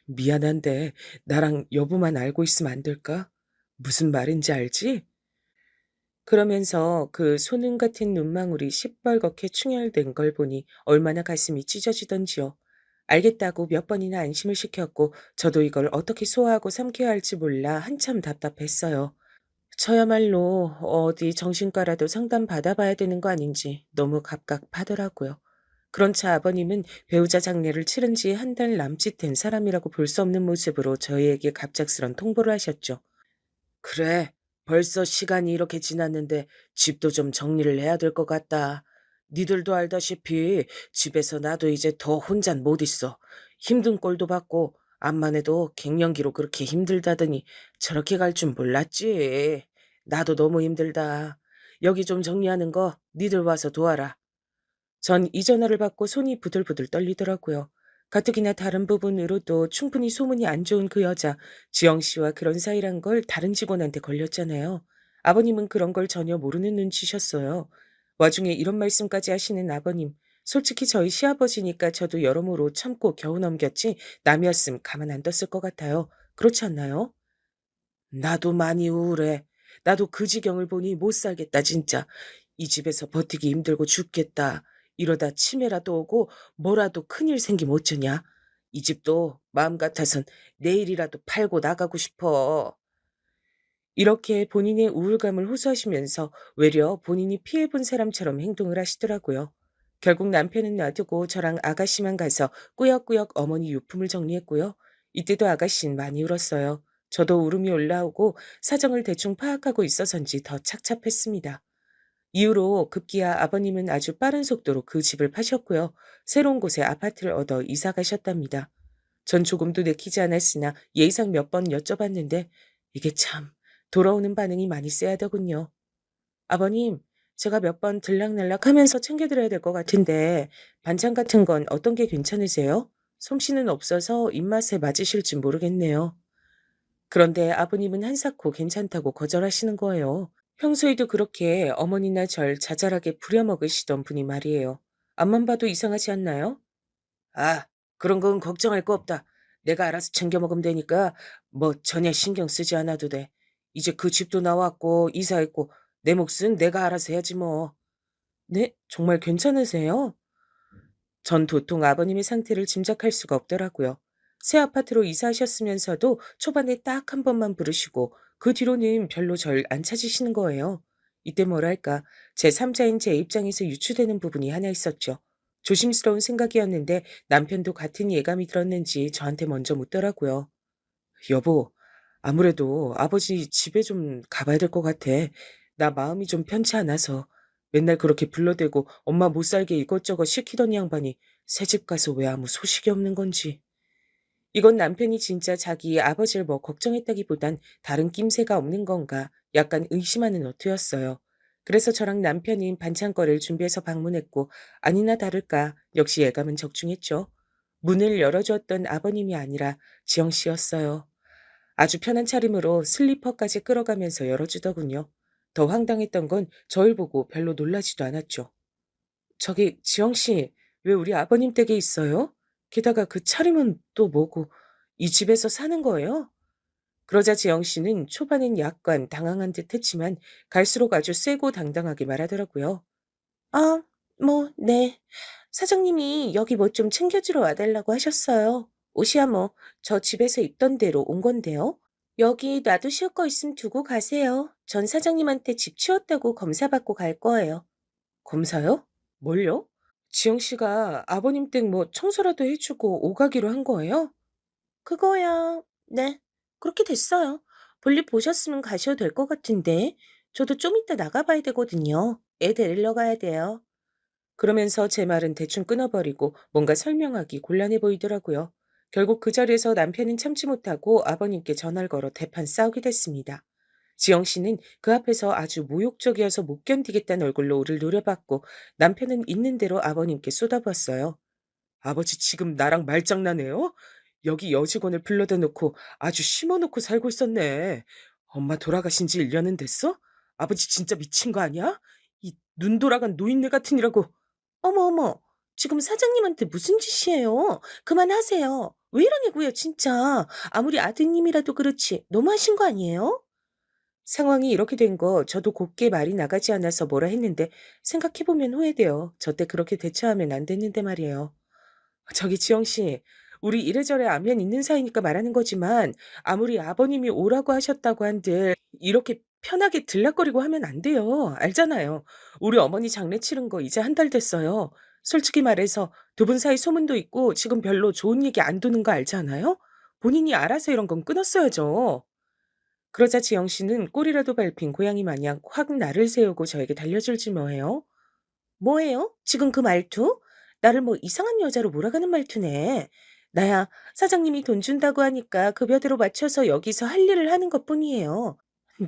미안한데 나랑 여보만 알고 있으면 안 될까? 무슨 말인지 알지? 그러면서 그 소눈 같은 눈망울이 시뻘겋게 충혈된 걸 보니 얼마나 가슴이 찢어지던지요. 알겠다고 몇 번이나 안심을 시켰고 저도 이걸 어떻게 소화하고 삼켜야 할지 몰라 한참 답답했어요. 저야말로 어디 정신과라도 상담 받아봐야 되는 거 아닌지 너무 갑갑하더라고요. 그런 차 아버님은 배우자 장례를 치른 지 한 달 남짓 된 사람이라고 볼 수 없는 모습으로 저희에게 갑작스런 통보를 하셨죠. 그래, 벌써 시간이 이렇게 지났는데 집도 좀 정리를 해야 될 것 같다. 니들도 알다시피 집에서 나도 이제 더 혼잔 못 있어. 힘든 꼴도 봤고 암만 해도 갱년기로 그렇게 힘들다더니 저렇게 갈 줄 몰랐지. 나도 너무 힘들다. 여기 좀 정리하는 거 니들 와서 도와라. 전 이 전화를 받고 손이 부들부들 떨리더라고요. 가뜩이나 다른 부분으로도 충분히 소문이 안 좋은 그 여자, 지영 씨와 그런 사이란 걸 다른 직원한테 걸렸잖아요. 아버님은 그런 걸 전혀 모르는 눈치셨어요. 와중에 이런 말씀까지 하시는 아버님, 솔직히 저희 시아버지니까 저도 여러모로 참고 겨우 넘겼지 남이었음 가만 안 뒀을 것 같아요. 그렇지 않나요? 나도 많이 우울해. 나도 그 지경을 보니 못 살겠다, 진짜. 이 집에서 버티기 힘들고 죽겠다. 이러다 치매라도 오고 뭐라도 큰일 생기면 어쩌냐? 이 집도 마음 같아선 내일이라도 팔고 나가고 싶어. 이렇게 본인의 우울감을 호소하시면서 외려 본인이 피해본 사람처럼 행동을 하시더라고요. 결국 남편은 놔두고 저랑 아가씨만 가서 꾸역꾸역 어머니 유품을 정리했고요. 이때도 아가씨는 많이 울었어요. 저도 울음이 올라오고 사정을 대충 파악하고 있어서인지 더 착잡했습니다. 이후로 급기야 아버님은 아주 빠른 속도로 그 집을 파셨고요. 새로운 곳에 아파트를 얻어 이사 가셨답니다. 전 조금도 내키지 않았으나 예의상 몇 번 여쭤봤는데 이게 참 돌아오는 반응이 많이 쎄하더군요. 아버님, 제가 몇 번 들락날락하면서 챙겨드려야 될 것 같은데 반찬 같은 건 어떤 게 괜찮으세요? 솜씨는 없어서 입맛에 맞으실지 모르겠네요. 그런데 아버님은 한사코 괜찮다고 거절하시는 거예요. 평소에도 그렇게 어머니나 절 자잘하게 부려먹으시던 분이 말이에요. 앞만 봐도 이상하지 않나요? 아, 그런 건 걱정할 거 없다. 내가 알아서 챙겨 먹으면 되니까 뭐 전혀 신경 쓰지 않아도 돼. 이제 그 집도 나왔고 이사했고 내 몫은 내가 알아서 해야지 뭐. 네? 정말 괜찮으세요? 전 도통 아버님의 상태를 짐작할 수가 없더라고요. 새 아파트로 이사하셨으면서도 초반에 딱 한 번만 부르시고 그 뒤로는 별로 절 안 찾으시는 거예요. 이때 뭐랄까, 제3자인 제 입장에서 유추되는 부분이 하나 있었죠. 조심스러운 생각이었는데 남편도 같은 예감이 들었는지 저한테 먼저 묻더라고요. 여보, 아무래도 아버지 집에 좀 가봐야 될 것 같아. 나 마음이 좀 편치 않아서. 맨날 그렇게 불러대고 엄마 못 살게 이것저것 시키던 양반이 새집 가서 왜 아무 소식이 없는 건지. 이건 남편이 진짜 자기 아버지를 뭐 걱정했다기보단 다른 낌새가 없는 건가 약간 의심하는 어투였어요. 그래서 저랑 남편이 반찬거리를 준비해서 방문했고 아니나 다를까 역시 예감은 적중했죠. 문을 열어주었던 아버님이 아니라 지영 씨였어요. 아주 편한 차림으로 슬리퍼까지 끌어가면서 열어주더군요. 더 황당했던 건 저를 보고 별로 놀라지도 않았죠. 저기 지영 씨, 왜 우리 아버님 댁에 있어요? 게다가 그 차림은 또 뭐고 이 집에서 사는 거예요? 그러자 지영 씨는 초반엔 약간 당황한 듯 했지만 갈수록 아주 세고 당당하게 말하더라고요. 아, 네. 사장님이 여기 뭐 좀 챙겨주러 와달라고 하셨어요. 옷이야 뭐, 저 집에서 입던 대로 온 건데요. 여기 놔두실 거 있으면 두고 가세요. 전 사장님한테 집 치웠다고 검사 받고 갈 거예요. 검사요? 뭘요? 지영 씨가 아버님 댁 뭐 청소라도 해주고 오가기로 한 거예요? 그거야. 네. 그렇게 됐어요. 볼일 보셨으면 가셔도 될 것 같은데. 저도 좀 이따 나가봐야 되거든요. 애 데리러 가야 돼요. 그러면서 제 말은 대충 끊어버리고 뭔가 설명하기 곤란해 보이더라고요. 결국 그 자리에서 남편은 참지 못하고 아버님께 전화를 걸어 대판 싸우게 됐습니다. 지영 씨는 그 앞에서 아주 모욕적이어서 못 견디겠다는 얼굴로 우리를 노려봤고 남편은 있는 대로 아버님께 쏟아부었어요. 아버지 지금 나랑 말장난해요? 여기 여직원을 불러다 놓고 아주 심어놓고 살고 있었네. 엄마 돌아가신 지 1년은 됐어? 아버지 진짜 미친 거 아니야? 이 눈 돌아간 노인네 같으니라고. 어머, 어머. 지금 사장님한테 무슨 짓이에요? 그만하세요. 왜 이러냐고요, 진짜. 아무리 아드님이라도 그렇지. 너무하신 거 아니에요? 상황이 이렇게 된 거 저도 곱게 말이 나가지 않아서 뭐라 했는데 생각해보면 후회돼요. 저 때 그렇게 대처하면 안 됐는데 말이에요. 저기 지영 씨, 우리 이래저래 안면 있는 사이니까 말하는 거지만 아무리 아버님이 오라고 하셨다고 한들 이렇게 편하게 들락거리고 하면 안 돼요. 알잖아요. 우리 어머니 장례 치른 거 이제 한 달 됐어요. 솔직히 말해서 두 분 사이 소문도 있고 지금 별로 좋은 얘기 안 도는 거 알잖아요. 본인이 알아서 이런 건 끊었어야죠. 그러자 지영 씨는 꼬리라도 밟힌 고양이 마냥 확 날을 세우고 저에게 달려들지 뭐해요. 뭐예요? 지금 그 말투? 나를 뭐 이상한 여자로 몰아가는 말투네. 나야 사장님이 돈 준다고 하니까 급여대로 맞춰서 여기서 할 일을 하는 것뿐이에요.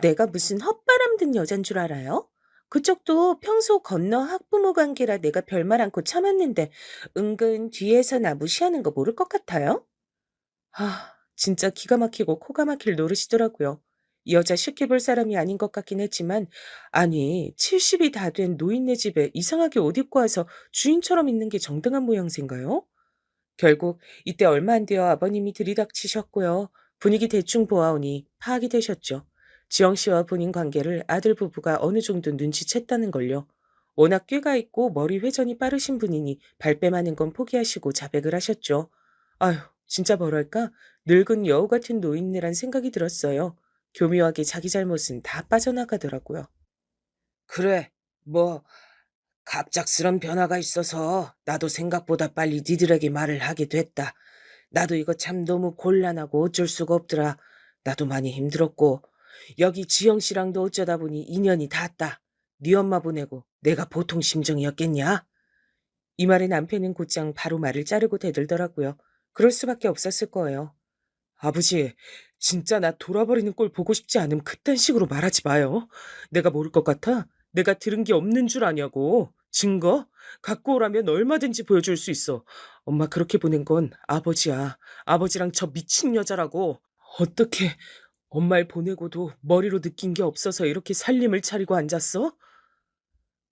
내가 무슨 헛바람 든 여잔 줄 알아요? 그쪽도 평소 건너 학부모 관계라 내가 별말 않고 참았는데 은근 뒤에서 나 무시하는 거 모를 것 같아요? 진짜 기가 막히고 코가 막힐 노릇이더라고요. 이 여자 쉽게 볼 사람이 아닌 것 같긴 했지만, 아니, 70이 다 된 노인네 집에 이상하게 옷 입고 와서 주인처럼 있는 게 정당한 모양새인가요? 결국 이때 얼마 안 되어 아버님이 들이닥치셨고요. 분위기 대충 보아오니 파악이 되셨죠. 지영 씨와 본인 관계를 아들 부부가 어느 정도 눈치챘다는 걸요. 워낙 꾀가 있고 머리 회전이 빠르신 분이니 발뺌하는 건 포기하시고 자백을 하셨죠. 아휴, 진짜 뭐랄까? 늙은 여우 같은 노인네란 생각이 들었어요. 교묘하게 자기 잘못은 다 빠져나가더라고요. 그래, 뭐, 갑작스런 변화가 있어서 나도 생각보다 빨리 니들에게 말을 하게 됐다. 나도 이거 참 너무 곤란하고 어쩔 수가 없더라. 나도 많이 힘들었고, 여기 지영 씨랑도 어쩌다 보니 인연이 닿았다. 네 엄마 보내고 내가 보통 심정이었겠냐? 이 말에 남편은 곧장 바로 말을 자르고 대들더라고요. 그럴 수밖에 없었을 거예요. 아버지, 진짜 나 돌아버리는 꼴 보고 싶지 않음 그딴 식으로 말하지 마요. 내가 모를 것 같아? 내가 들은 게 없는 줄 아냐고. 증거? 갖고 오라면 얼마든지 보여줄 수 있어. 엄마 그렇게 보낸 건 아버지야. 아버지랑 저 미친 여자라고. 어떻게 엄마를 보내고도 머리로 느낀 게 없어서 이렇게 살림을 차리고 앉았어?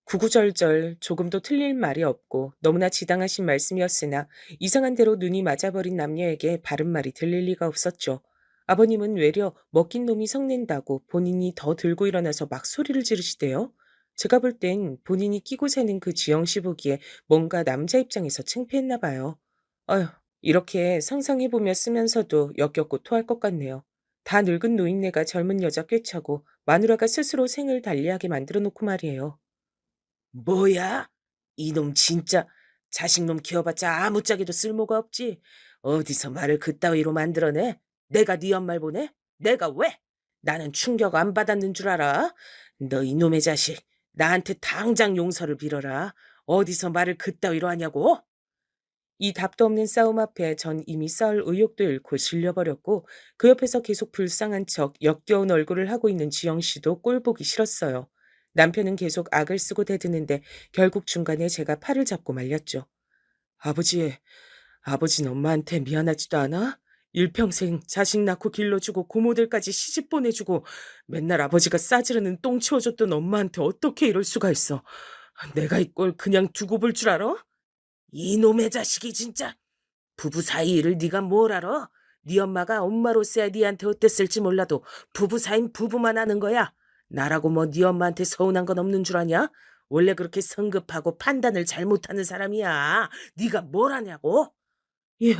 구구절절 조금도 틀릴 말이 없고 너무나 지당하신 말씀이었으나 이상한 대로 눈이 맞아버린 남녀에게 바른 말이 들릴 리가 없었죠. 아버님은 외려 먹긴 놈이 성낸다고 본인이 더 들고 일어나서 막 소리를 지르시대요. 제가 볼 땐 본인이 끼고 사는 그 지영 씨 보기에 뭔가 남자 입장에서 창피했나 봐요. 아휴, 이렇게 상상해보며 쓰면서도 역겹고 토할 것 같네요. 다 늙은 노인네가 젊은 여자 꿰차고 마누라가 스스로 생을 달리하게 만들어 놓고 말이에요. 뭐야? 이놈 진짜 자식놈 키워봤자 아무짝에도 쓸모가 없지. 어디서 말을 그따위로 만들어내? 내가 네 엄마를 보내? 내가 왜? 나는 충격 안 받았는 줄 알아? 너 이놈의 자식, 나한테 당장 용서를 빌어라. 어디서 말을 그따위로 하냐고? 이 답도 없는 싸움 앞에 전 이미 싸울 의욕도 잃고 질려버렸고 그 옆에서 계속 불쌍한 척 역겨운 얼굴을 하고 있는 지영 씨도 꼴 보기 싫었어요. 남편은 계속 악을 쓰고 대드는데 결국 중간에 제가 팔을 잡고 말렸죠. 아버지, 아버지는 엄마한테 미안하지도 않아? 일평생 자식 낳고 길러주고 고모들까지 시집 보내주고 맨날 아버지가 싸지르는 똥 치워줬던 엄마한테 어떻게 이럴 수가 있어? 내가 이 꼴 그냥 두고 볼 줄 알아? 이놈의 자식이 진짜. 부부 사이 일을 네가 뭘 알아? 네 엄마가 엄마로서야 네한테 어땠을지 몰라도 부부 사이는 부부만 아는 거야. 나라고 뭐 네 엄마한테 서운한 건 없는 줄 아냐? 원래 그렇게 성급하고 판단을 잘못하는 사람이야. 네가 뭘 아냐고? 이야,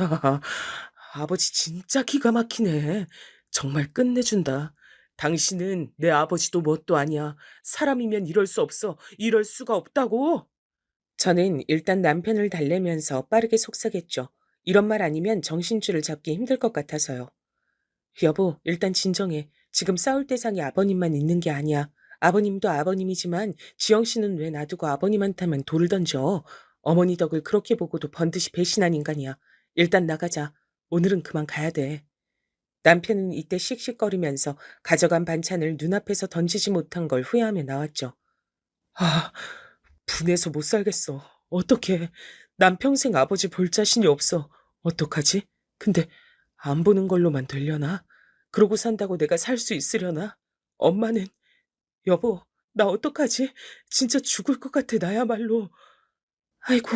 아버지 진짜 기가 막히네. 정말 끝내준다. 당신은 내 아버지도 뭣도 아니야. 사람이면 이럴 수 없어. 이럴 수가 없다고. 저는 일단 남편을 달래면서 빠르게 속삭였죠. 이런 말 아니면 정신줄을 잡기 힘들 것 같아서요. 여보, 일단 진정해. 지금 싸울 대상이 아버님만 있는 게 아니야. 아버님도 아버님이지만 지영 씨는 왜 놔두고 아버님한테만 돌을 던져? 어머니 덕을 그렇게 보고도 번듯이 배신한 인간이야. 일단 나가자. 오늘은 그만 가야 돼. 남편은 이때 씩씩거리면서 가져간 반찬을 눈앞에서 던지지 못한 걸 후회하며 나왔죠. 아, 분해서 못 살겠어. 어떡해. 난 평생 아버지 볼 자신이 없어. 어떡하지? 근데 안 보는 걸로만 되려나? 그러고 산다고 내가 살 수 있으려나? 엄마는, 여보, 나 어떡하지? 진짜 죽을 것 같아, 나야말로. 아이고,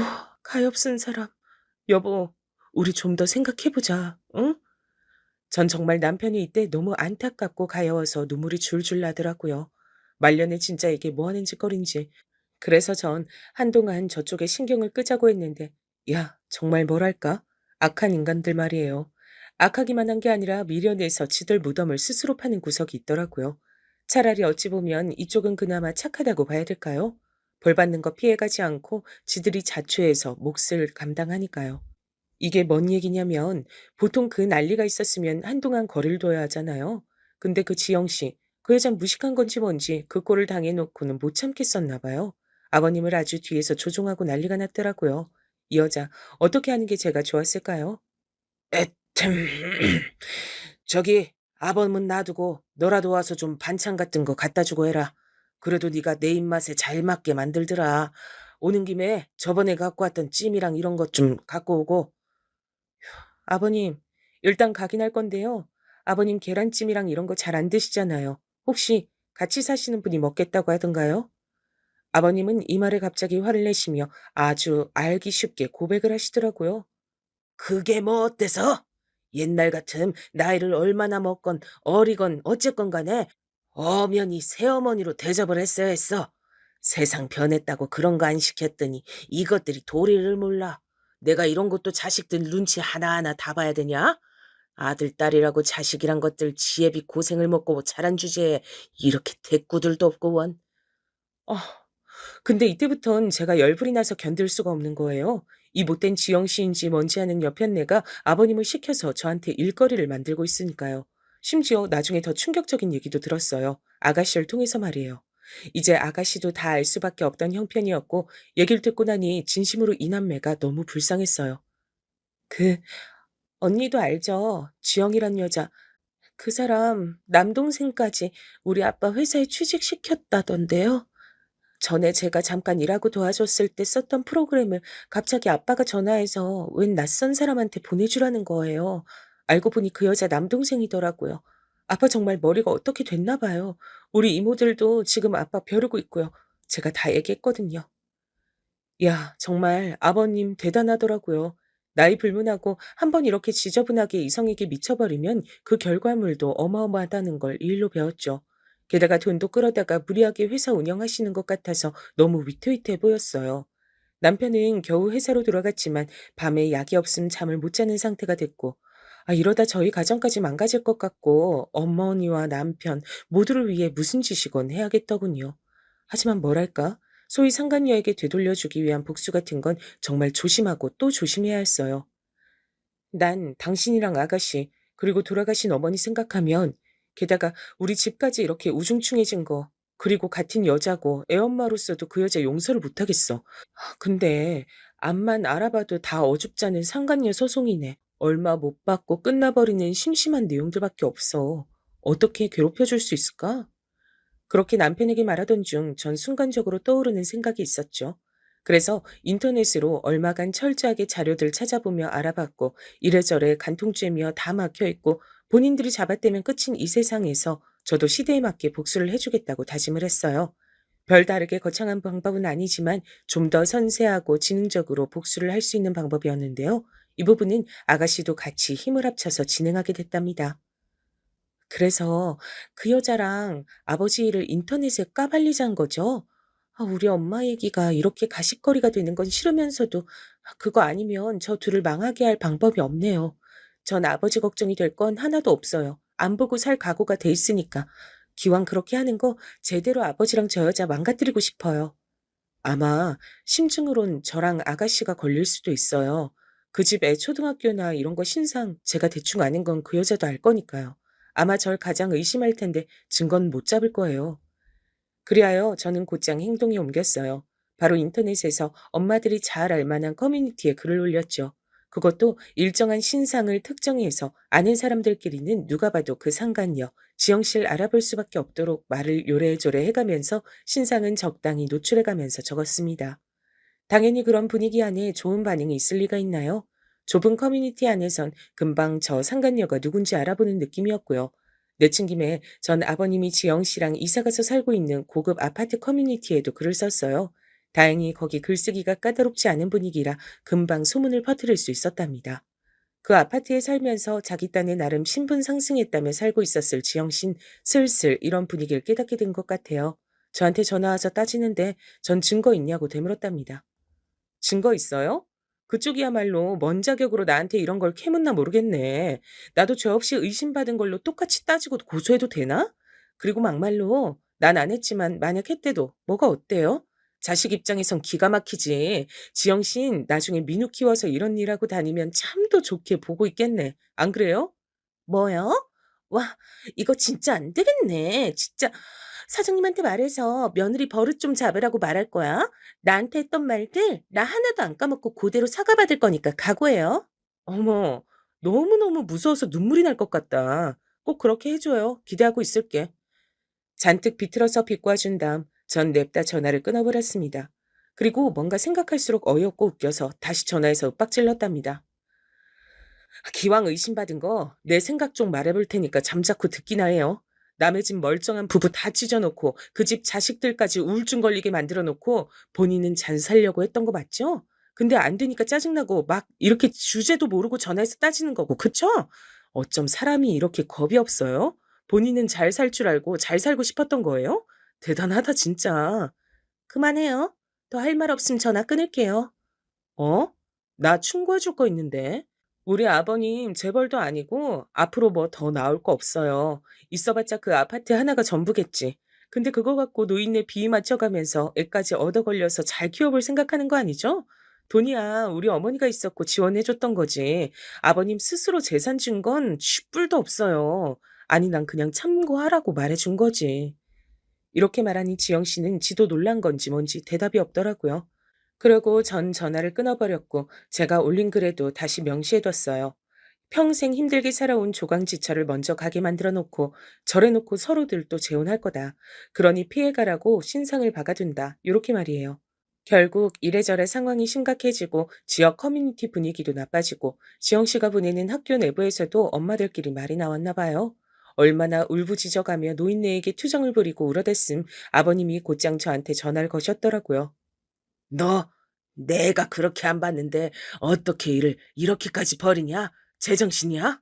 가엾은 사람. 여보, 우리 좀 더 생각해보자, 응? 전 정말 남편이 이때 너무 안타깝고 가여워서 눈물이 줄줄 나더라고요. 말년에 진짜 이게 뭐 하는 짓거리인지. 그래서 전 한동안 저쪽에 신경을 끄자고 했는데, 야, 정말 뭐랄까? 악한 인간들 말이에요. 악하기만 한 게 아니라 미련에서 지들 무덤을 스스로 파는 구석이 있더라고요. 차라리 어찌 보면 이쪽은 그나마 착하다고 봐야 될까요? 벌 받는 거 피해가지 않고 지들이 자초해서 몫을 감당하니까요. 이게 뭔 얘기냐면 보통 그 난리가 있었으면 한동안 거리를 둬야 하잖아요. 근데 그 지영 씨, 그 여잔 무식한 건지 뭔지 그 꼴을 당해놓고는 못 참겠었나 봐요. 아버님을 아주 뒤에서 조종하고 난리가 났더라고요. 이 여자 어떻게 하는 게 제가 좋았을까요? 에템. 저기 아범은 놔두고 너라도 와서 좀 반찬 같은 거 갖다 주고 해라. 그래도 네가 내 입맛에 잘 맞게 만들더라. 오는 김에 저번에 갖고 왔던 찜이랑 이런 것 좀 갖고 오고. 아버님, 일단 가긴 할 건데요. 아버님 계란찜이랑 이런 거 잘 안 드시잖아요. 혹시 같이 사시는 분이 먹겠다고 하던가요? 아버님은 이 말에 갑자기 화를 내시며 아주 알기 쉽게 고백을 하시더라고요. 그게 뭐 어때서? 옛날 같음 나이를 얼마나 먹건 어리건 어쨌건 간에 엄연히 새어머니로 대접을 했어야 했어. 세상 변했다고 그런 거 안 시켰더니 이것들이 도리를 몰라. 내가 이런 것도 자식들 눈치 하나하나 다 봐야 되냐? 아들, 딸이라고 자식이란 것들 지혜비 고생을 먹고 자란 주제에 이렇게 대꾸들도 없고 원. 어, 근데 이때부턴 제가 열불이 나서 견딜 수가 없는 거예요. 이 못된 지영 씨인지 뭔지 아는 여편네가 아버님을 시켜서 저한테 일거리를 만들고 있으니까요. 심지어 나중에 더 충격적인 얘기도 들었어요. 아가씨를 통해서 말이에요. 이제 아가씨도 다 알 수밖에 없던 형편이었고 얘기를 듣고 나니 진심으로 이 남매가 너무 불쌍했어요. 그 언니도 알죠? 지영이란 여자. 그 사람 남동생까지 우리 아빠 회사에 취직시켰다던데요. 전에 제가 잠깐 일하고 도와줬을 때 썼던 프로그램을 갑자기 아빠가 전화해서 웬 낯선 사람한테 보내주라는 거예요. 알고 보니 그 여자 남동생이더라고요. 아빠 정말 머리가 어떻게 됐나 봐요. 우리 이모들도 지금 아빠 벼르고 있고요. 제가 다 얘기했거든요. 야, 정말 아버님 대단하더라고요. 나이 불문하고 한번 이렇게 지저분하게 이성에게 미쳐버리면 그 결과물도 어마어마하다는 걸 이 일로 배웠죠. 게다가 돈도 끌어다가 무리하게 회사 운영하시는 것 같아서 너무 위태위태해 보였어요. 남편은 겨우 회사로 돌아갔지만 밤에 약이 없음 잠을 못 자는 상태가 됐고, 이러다 저희 가정까지 망가질 것 같고 어머니와 남편 모두를 위해 무슨 짓이건 해야겠더군요. 하지만 뭐랄까? 소위 상간녀에게 되돌려주기 위한 복수 같은 건 정말 조심하고 또 조심해야 했어요. 난 당신이랑 아가씨, 그리고 돌아가신 어머니 생각하면, 게다가 우리 집까지 이렇게 우중충해진 거, 그리고 같은 여자고 애엄마로서도 그 여자 용서를 못하겠어. 근데 앞만 알아봐도 다 어줍잖은 상간녀 소송이네. 얼마 못 받고 끝나버리는 심심한 내용들밖에 없어. 어떻게 괴롭혀줄 수 있을까? 그렇게 남편에게 말하던 중 전 순간적으로 떠오르는 생각이 있었죠. 그래서 인터넷으로 얼마간 철저하게 자료들 찾아보며 알아봤고, 이래저래 간통죄며 다 막혀 있고 본인들이 잡아떼면 끝인 이 세상에서 저도 시대에 맞게 복수를 해주겠다고 다짐을 했어요. 별다르게 거창한 방법은 아니지만 좀 더 선세하고 지능적으로 복수를 할 수 있는 방법이었는데요. 이 부분은 아가씨도 같이 힘을 합쳐서 진행하게 됐답니다. 그래서 그 여자랑 아버지 일을 인터넷에 까발리자는 거죠. 우리 엄마 얘기가 이렇게 가십거리가 되는 건 싫으면서도, 그거 아니면 저 둘을 망하게 할 방법이 없네요. 전 아버지 걱정이 될 건 하나도 없어요. 안 보고 살 각오가 돼 있으니까. 기왕 그렇게 하는 거 제대로 아버지랑 저 여자 망가뜨리고 싶어요. 아마 심증으론 저랑 아가씨가 걸릴 수도 있어요. 그 집 애 초등학교나 이런 거 신상 제가 대충 아는 건 그 여자도 알 거니까요. 아마 절 가장 의심할 텐데 증거는 못 잡을 거예요. 그리하여 저는 곧장 행동에 옮겼어요. 바로 인터넷에서 엄마들이 잘 알 만한 커뮤니티에 글을 올렸죠. 그것도 일정한 신상을 특정해서 아는 사람들끼리는 누가 봐도 그 상간녀, 지영씨를 알아볼 수밖에 없도록 말을 요래조래 해가면서 신상은 적당히 노출해가면서 적었습니다. 당연히 그런 분위기 안에 좋은 반응이 있을 리가 있나요? 좁은 커뮤니티 안에선 금방 저 상간녀가 누군지 알아보는 느낌이었고요. 내친 김에 전 아버님이 지영 씨랑 이사가서 살고 있는 고급 아파트 커뮤니티에도 글을 썼어요. 다행히 거기 글쓰기가 까다롭지 않은 분위기라 금방 소문을 퍼뜨릴 수 있었답니다. 그 아파트에 살면서 자기 딴에 나름 신분 상승했다며 살고 있었을 지영 씨는 슬슬 이런 분위기를 깨닫게 된 것 같아요. 저한테 전화 와서 따지는데 전 증거 있냐고 되물었답니다. 증거 있어요? 그쪽이야말로 뭔 자격으로 나한테 이런 걸 캐묻나 모르겠네. 나도 죄 없이 의심받은 걸로 똑같이 따지고 고소해도 되나? 그리고 막말로 난 안 했지만 만약 했대도 뭐가 어때요? 자식 입장에선 기가 막히지. 지영 씨는 나중에 민우 키워서 이런 일하고 다니면 참 더 좋게 보고 있겠네. 안 그래요? 뭐요? 와, 이거 진짜 안 되겠네. 진짜 사장님한테 말해서 며느리 버릇 좀 잡으라고 말할 거야. 나한테 했던 말들 나 하나도 안 까먹고 그대로 사과받을 거니까 각오해요. 어머, 너무너무 무서워서 눈물이 날 것 같다. 꼭 그렇게 해줘요. 기대하고 있을게. 잔뜩 비틀어서 비꼬아준 다음 전 냅다 전화를 끊어버렸습니다. 그리고 뭔가 생각할수록 어이없고 웃겨서 다시 전화해서 윽박질렀답니다. 기왕 의심받은 거 내 생각 좀 말해볼 테니까 잠자코 듣기나 해요. 남의 집 멀쩡한 부부 다 찢어놓고 그 집 자식들까지 우울증 걸리게 만들어 놓고 본인은 잘 살려고 했던 거 맞죠? 근데 안 되니까 짜증나고 막 이렇게 주제도 모르고 전화해서 따지는 거고, 그쵸? 어쩜 사람이 이렇게 겁이 없어요? 본인은 잘 살 줄 알고 잘 살고 싶었던 거예요? 대단하다 진짜. 그만해요. 더 할 말 없으면 전화 끊을게요. 어? 나 충고해 줄 거 있는데. 우리 아버님 재벌도 아니고 앞으로 뭐 더 나올 거 없어요. 있어봤자 그 아파트 하나가 전부겠지. 근데 그거 갖고 노인네 비위 맞춰가면서 애까지 얻어 걸려서 잘 키워볼 생각하는 거 아니죠? 돈이야 우리 어머니가 있었고 지원해줬던 거지. 아버님 스스로 재산 준 건 쥐뿔도 없어요. 아니 난 그냥 참고하라고 말해준 거지. 이렇게 말하니 지영 씨는 지도 놀란 건지 뭔지 대답이 없더라고요. 그러고 전 전화를 끊어버렸고 제가 올린 글에도 다시 명시해뒀어요. 평생 힘들게 살아온 조강지처를 먼저 가게 만들어 놓고 절해놓고 서로들 또 재혼할 거다. 그러니 피해가라고 신상을 박아둔다. 요렇게 말이에요. 결국 이래저래 상황이 심각해지고 지역 커뮤니티 분위기도 나빠지고 지영 씨가 보내는 학교 내부에서도 엄마들끼리 말이 나왔나 봐요. 얼마나 울부짖어가며 노인네에게 투정을 부리고 울어댔음 아버님이 곧장 저한테 전화를 거셨더라고요. 너 내가 그렇게 안 봤는데 어떻게 일을 이렇게까지 버리냐? 제정신이야?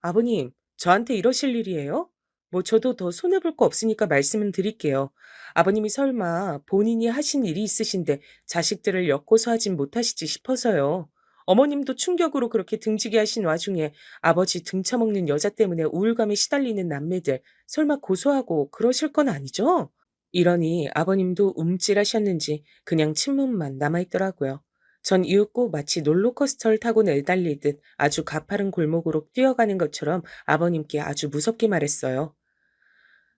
아버님, 저한테 이러실 일이에요? 뭐 저도 더 손해볼 거 없으니까 말씀은 드릴게요. 아버님이 설마 본인이 하신 일이 있으신데 자식들을 엮고서 하진 못하시지 싶어서요. 어머님도 충격으로 그렇게 등지게 하신 와중에 아버지 등쳐먹는 여자 때문에 우울감에 시달리는 남매들 설마 고소하고 그러실 건 아니죠? 이러니 아버님도 움찔하셨는지 그냥 침묵만 남아있더라고요. 전 이윽고 마치 롤러코스터를 타고 내달리듯 아주 가파른 골목으로 뛰어가는 것처럼 아버님께 아주 무섭게 말했어요.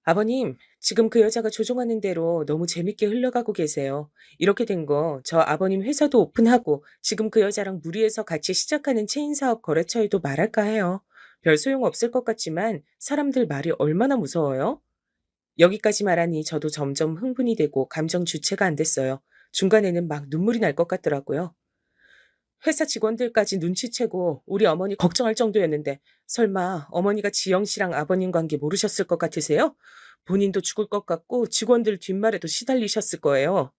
아버님, 지금 그 여자가 조종하는 대로 너무 재밌게 흘러가고 계세요. 이렇게 된 거 저 아버님 회사도 오픈하고 지금 그 여자랑 무리해서 같이 시작하는 체인 사업 거래처에도 말할까 해요. 별 소용 없을 것 같지만 사람들 말이 얼마나 무서워요? 여기까지 말하니 저도 점점 흥분이 되고 감정 주체가 안 됐어요. 중간에는 막 눈물이 날 것 같더라고요. 회사 직원들까지 눈치채고 우리 어머니 걱정할 정도였는데 설마 어머니가 지영 씨랑 아버님 관계 모르셨을 것 같으세요? 본인도 죽을 것 같고 직원들 뒷말에도 시달리셨을 거예요.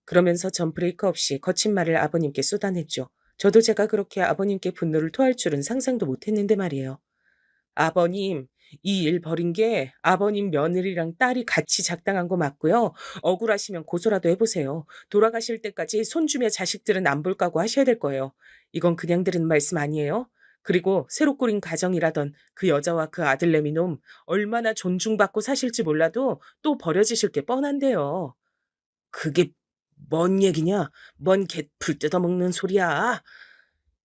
그러면서 전 브레이크 없이 거친 말을 아버님께 쏟아냈죠. 저도 제가 그렇게 아버님께 분노를 토할 줄은 상상도 못했는데 말이에요. 아버님, 이 일 벌인 게 아버님 며느리랑 딸이 같이 작당한 거 맞고요. 억울하시면 고소라도 해보세요. 돌아가실 때까지 손주며 자식들은 안 볼 까고 하셔야 될 거예요. 이건 그냥 들은 말씀 아니에요? 그리고 새로 꾸린 가정이라던 그 여자와 그 아들내미 놈 얼마나 존중받고 사실지 몰라도 또 버려지실 게 뻔한데요. 그게 뭔 얘기냐? 뭔 개풀 뜯어먹는 소리야?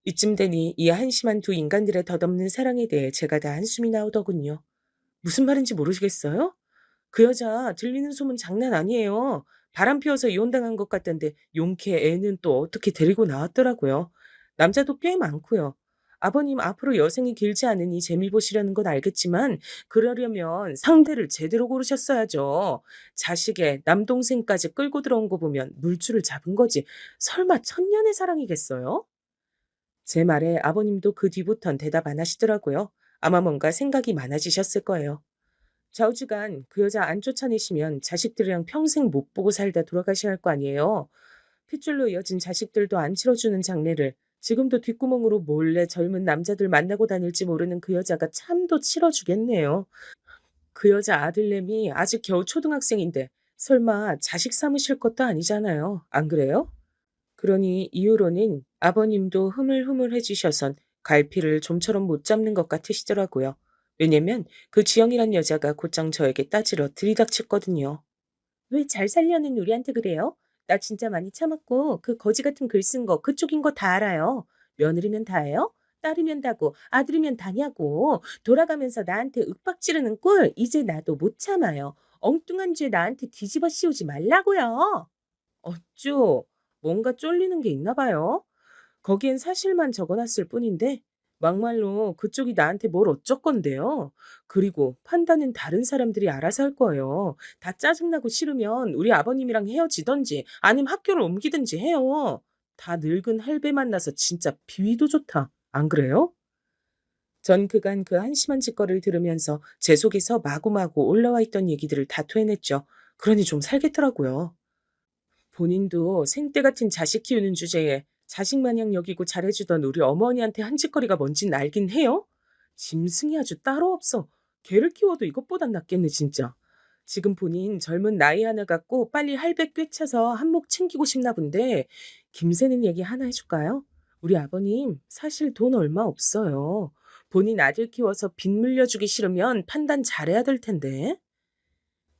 이쯤 되니 이 한심한 두 인간들의 덧없는 사랑에 대해 제가 다 한숨이 나오더군요. 무슨 말인지 모르시겠어요? 그 여자 들리는 소문 장난 아니에요. 바람 피워서 이혼당한 것 같던데 용케 애는 또 어떻게 데리고 나왔더라고요. 남자도 꽤 많고요. 아버님 앞으로 여생이 길지 않으니 재미 보시려는 건 알겠지만 그러려면 상대를 제대로 고르셨어야죠. 자식의 남동생까지 끌고 들어온 거 보면 물줄을 잡은 거지. 설마 천년의 사랑이겠어요? 제 말에 아버님도 그 뒤부턴 대답 안 하시더라고요. 아마 뭔가 생각이 많아지셨을 거예요. 좌우지간 그 여자 안 쫓아내시면 자식들이랑 평생 못 보고 살다 돌아가셔야 할 거 아니에요. 핏줄로 이어진 자식들도 안 치러주는 장례를 지금도 뒷구멍으로 몰래 젊은 남자들 만나고 다닐지 모르는 그 여자가 참도 치러주겠네요. 그 여자 아들내미 아직 겨우 초등학생인데 설마 자식 삼으실 것도 아니잖아요. 안 그래요? 그러니 이후로는 아버님도 흐물흐물해지셔선 갈피를 좀처럼 못 잡는 것 같으시더라고요. 왜냐면 그 지영이란 여자가 곧장 저에게 따지러 들이닥쳤거든요. 왜 잘 살려는 우리한테 그래요? 나 진짜 많이 참았고 그 거지 같은 글 쓴 거 그쪽인 거 다 알아요. 며느리면 다예요? 딸이면 다고 아들이면 다냐고. 돌아가면서 나한테 윽박 지르는 꼴 이제 나도 못 참아요. 엉뚱한 죄 나한테 뒤집어 씌우지 말라고요. 어쭈, 뭔가 쫄리는 게 있나 봐요. 거기엔 사실만 적어놨을 뿐인데 막말로 그쪽이 나한테 뭘 어쩌건데요. 그리고 판단은 다른 사람들이 알아서 할 거예요. 다 짜증나고 싫으면 우리 아버님이랑 헤어지던지 아니면 학교를 옮기든지 해요. 다 늙은 할배 만나서 진짜 비위도 좋다. 안 그래요? 전 그간 그 한심한 짓거리를 들으면서 제 속에서 마구마구 올라와 있던 얘기들을 다 토해냈죠. 그러니 좀 살겠더라고요. 본인도 생때 같은 자식 키우는 주제에 자식 마냥 여기고 잘해주던 우리 어머니한테 한 짓거리가 뭔진 알긴 해요? 짐승이 아주 따로 없어. 개를 키워도 이것보단 낫겠네 진짜. 지금 본인 젊은 나이 하나 갖고 빨리 할배 꿰차서 한몫 챙기고 싶나 본데 김새는 얘기 하나 해줄까요? 우리 아버님 사실 돈 얼마 없어요. 본인 아들 키워서 빚 물려주기 싫으면 판단 잘해야 될 텐데.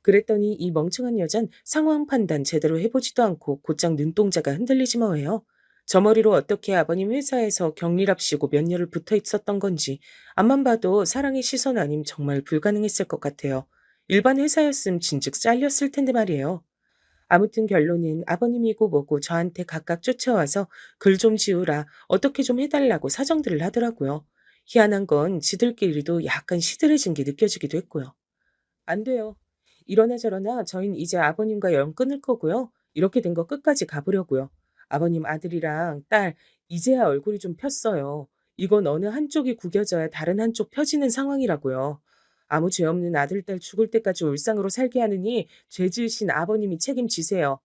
그랬더니 이 멍청한 여잔 상황 판단 제대로 해보지도 않고 곧장 눈동자가 흔들리지 뭐예요. 저 머리로 어떻게 아버님 회사에서 격리랍시고 몇 년을 붙어 있었던 건지 앞만 봐도 사랑의 시선 아님 정말 불가능했을 것 같아요. 일반 회사였음 진즉 잘렸을 텐데 말이에요. 아무튼 결론은 아버님이고 뭐고 저한테 각각 쫓아와서 글 좀 지우라 어떻게 좀 해달라고 사정들을 하더라고요. 희한한 건 지들끼리도 약간 시들해진 게 느껴지기도 했고요. 안 돼요. 이러나 저러나 저흰 이제 아버님과 연 끊을 거고요. 이렇게 된 거 끝까지 가보려고요. 아버님 아들이랑 딸 이제야 얼굴이 좀 폈어요. 이건 어느 한쪽이 구겨져야 다른 한쪽 펴지는 상황이라고요. 아무 죄 없는 아들, 딸 죽을 때까지 울상으로 살게 하느니 죄 지으신 아버님이 책임지세요.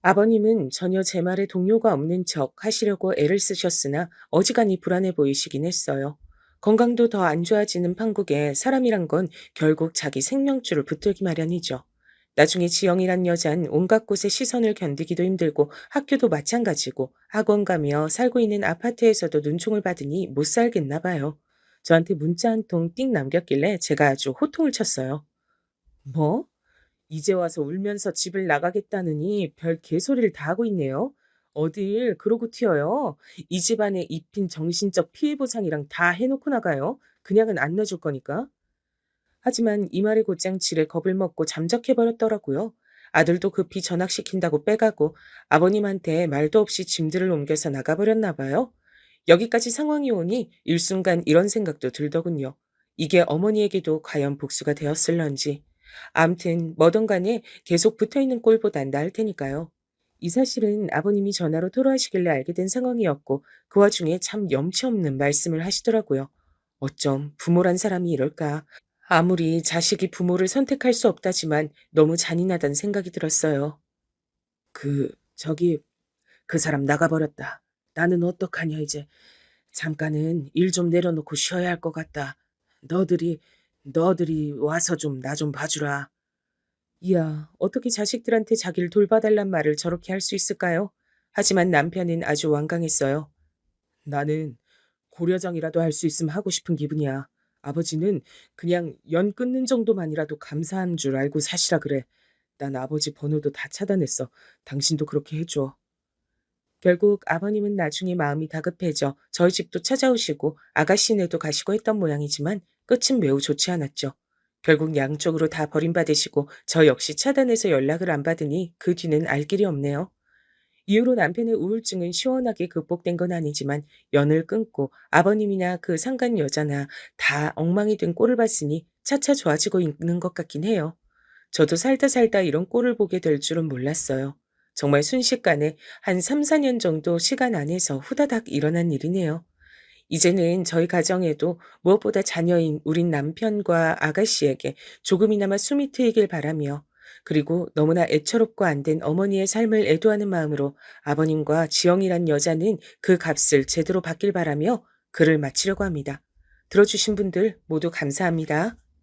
아버님은 전혀 제 말에 동요가 없는 척 하시려고 애를 쓰셨으나 어지간히 불안해 보이시긴 했어요. 건강도 더 안 좋아지는 판국에 사람이란 건 결국 자기 생명줄을 붙들기 마련이죠. 나중에 지영이란 여잔 온갖 곳의 시선을 견디기도 힘들고 학교도 마찬가지고 학원 가며 살고 있는 아파트에서도 눈총을 받으니 못 살겠나 봐요. 저한테 문자 한 통 띵 남겼길래 제가 아주 호통을 쳤어요. 뭐? 이제 와서 울면서 집을 나가겠다느니 별 개소리를 다 하고 있네요. 어딜 그러고 튀어요. 이 집안에 입힌 정신적 피해 보상이랑 다 해놓고 나가요. 그냥은 안 놔줄 거니까. 하지만 이 말에 곧장 지레 겁을 먹고 잠적해버렸더라고요. 아들도 급히 전학시킨다고 빼가고 아버님한테 말도 없이 짐들을 옮겨서 나가버렸나 봐요. 여기까지 상황이 오니 일순간 이런 생각도 들더군요. 이게 어머니에게도 과연 복수가 되었을런지. 암튼 뭐든 간에 계속 붙어있는 꼴보단 나을 테니까요. 이 사실은 아버님이 전화로 토로하시길래 알게 된 상황이었고 그 와중에 참 염치 없는 말씀을 하시더라고요. 어쩜 부모란 사람이 이럴까. 아무리 자식이 부모를 선택할 수 없다지만 너무 잔인하다는 생각이 들었어요. 저기, 그 사람 나가버렸다. 나는 어떡하냐, 이제. 잠깐은 일 좀 내려놓고 쉬어야 할 것 같다. 너들이 와서 좀 나 좀 봐주라. 이야, 어떻게 자식들한테 자기를 돌봐달란 말을 저렇게 할 수 있을까요? 하지만 남편은 아주 완강했어요. 나는 고려장이라도 할 수 있으면 하고 싶은 기분이야. 아버지는 그냥 연 끊는 정도만이라도 감사한 줄 알고 사시라 그래. 난 아버지 번호도 다 차단했어. 당신도 그렇게 해줘. 결국 아버님은 나중에 마음이 다급해져 저희 집도 찾아오시고 아가씨네도 가시고 했던 모양이지만 끝은 매우 좋지 않았죠. 결국 양쪽으로 다 버림받으시고 저 역시 차단해서 연락을 안 받으니 그 뒤는 알 길이 없네요. 이후로 남편의 우울증은 시원하게 극복된 건 아니지만 연을 끊고 아버님이나 그 상간 여자나 다 엉망이 된 꼴을 봤으니 차차 좋아지고 있는 것 같긴 해요. 저도 살다 살다 이런 꼴을 보게 될 줄은 몰랐어요. 정말 순식간에 한 3, 4년 정도 시간 안에서 후다닥 일어난 일이네요. 이제는 저희 가정에도 무엇보다 자녀인 우린 남편과 아가씨에게 조금이나마 숨이 트이길 바라며 그리고 너무나 애처롭고 안 된 어머니의 삶을 애도하는 마음으로 아버님과 지영이란 여자는 그 값을 제대로 받길 바라며 글을 마치려고 합니다. 들어주신 분들 모두 감사합니다.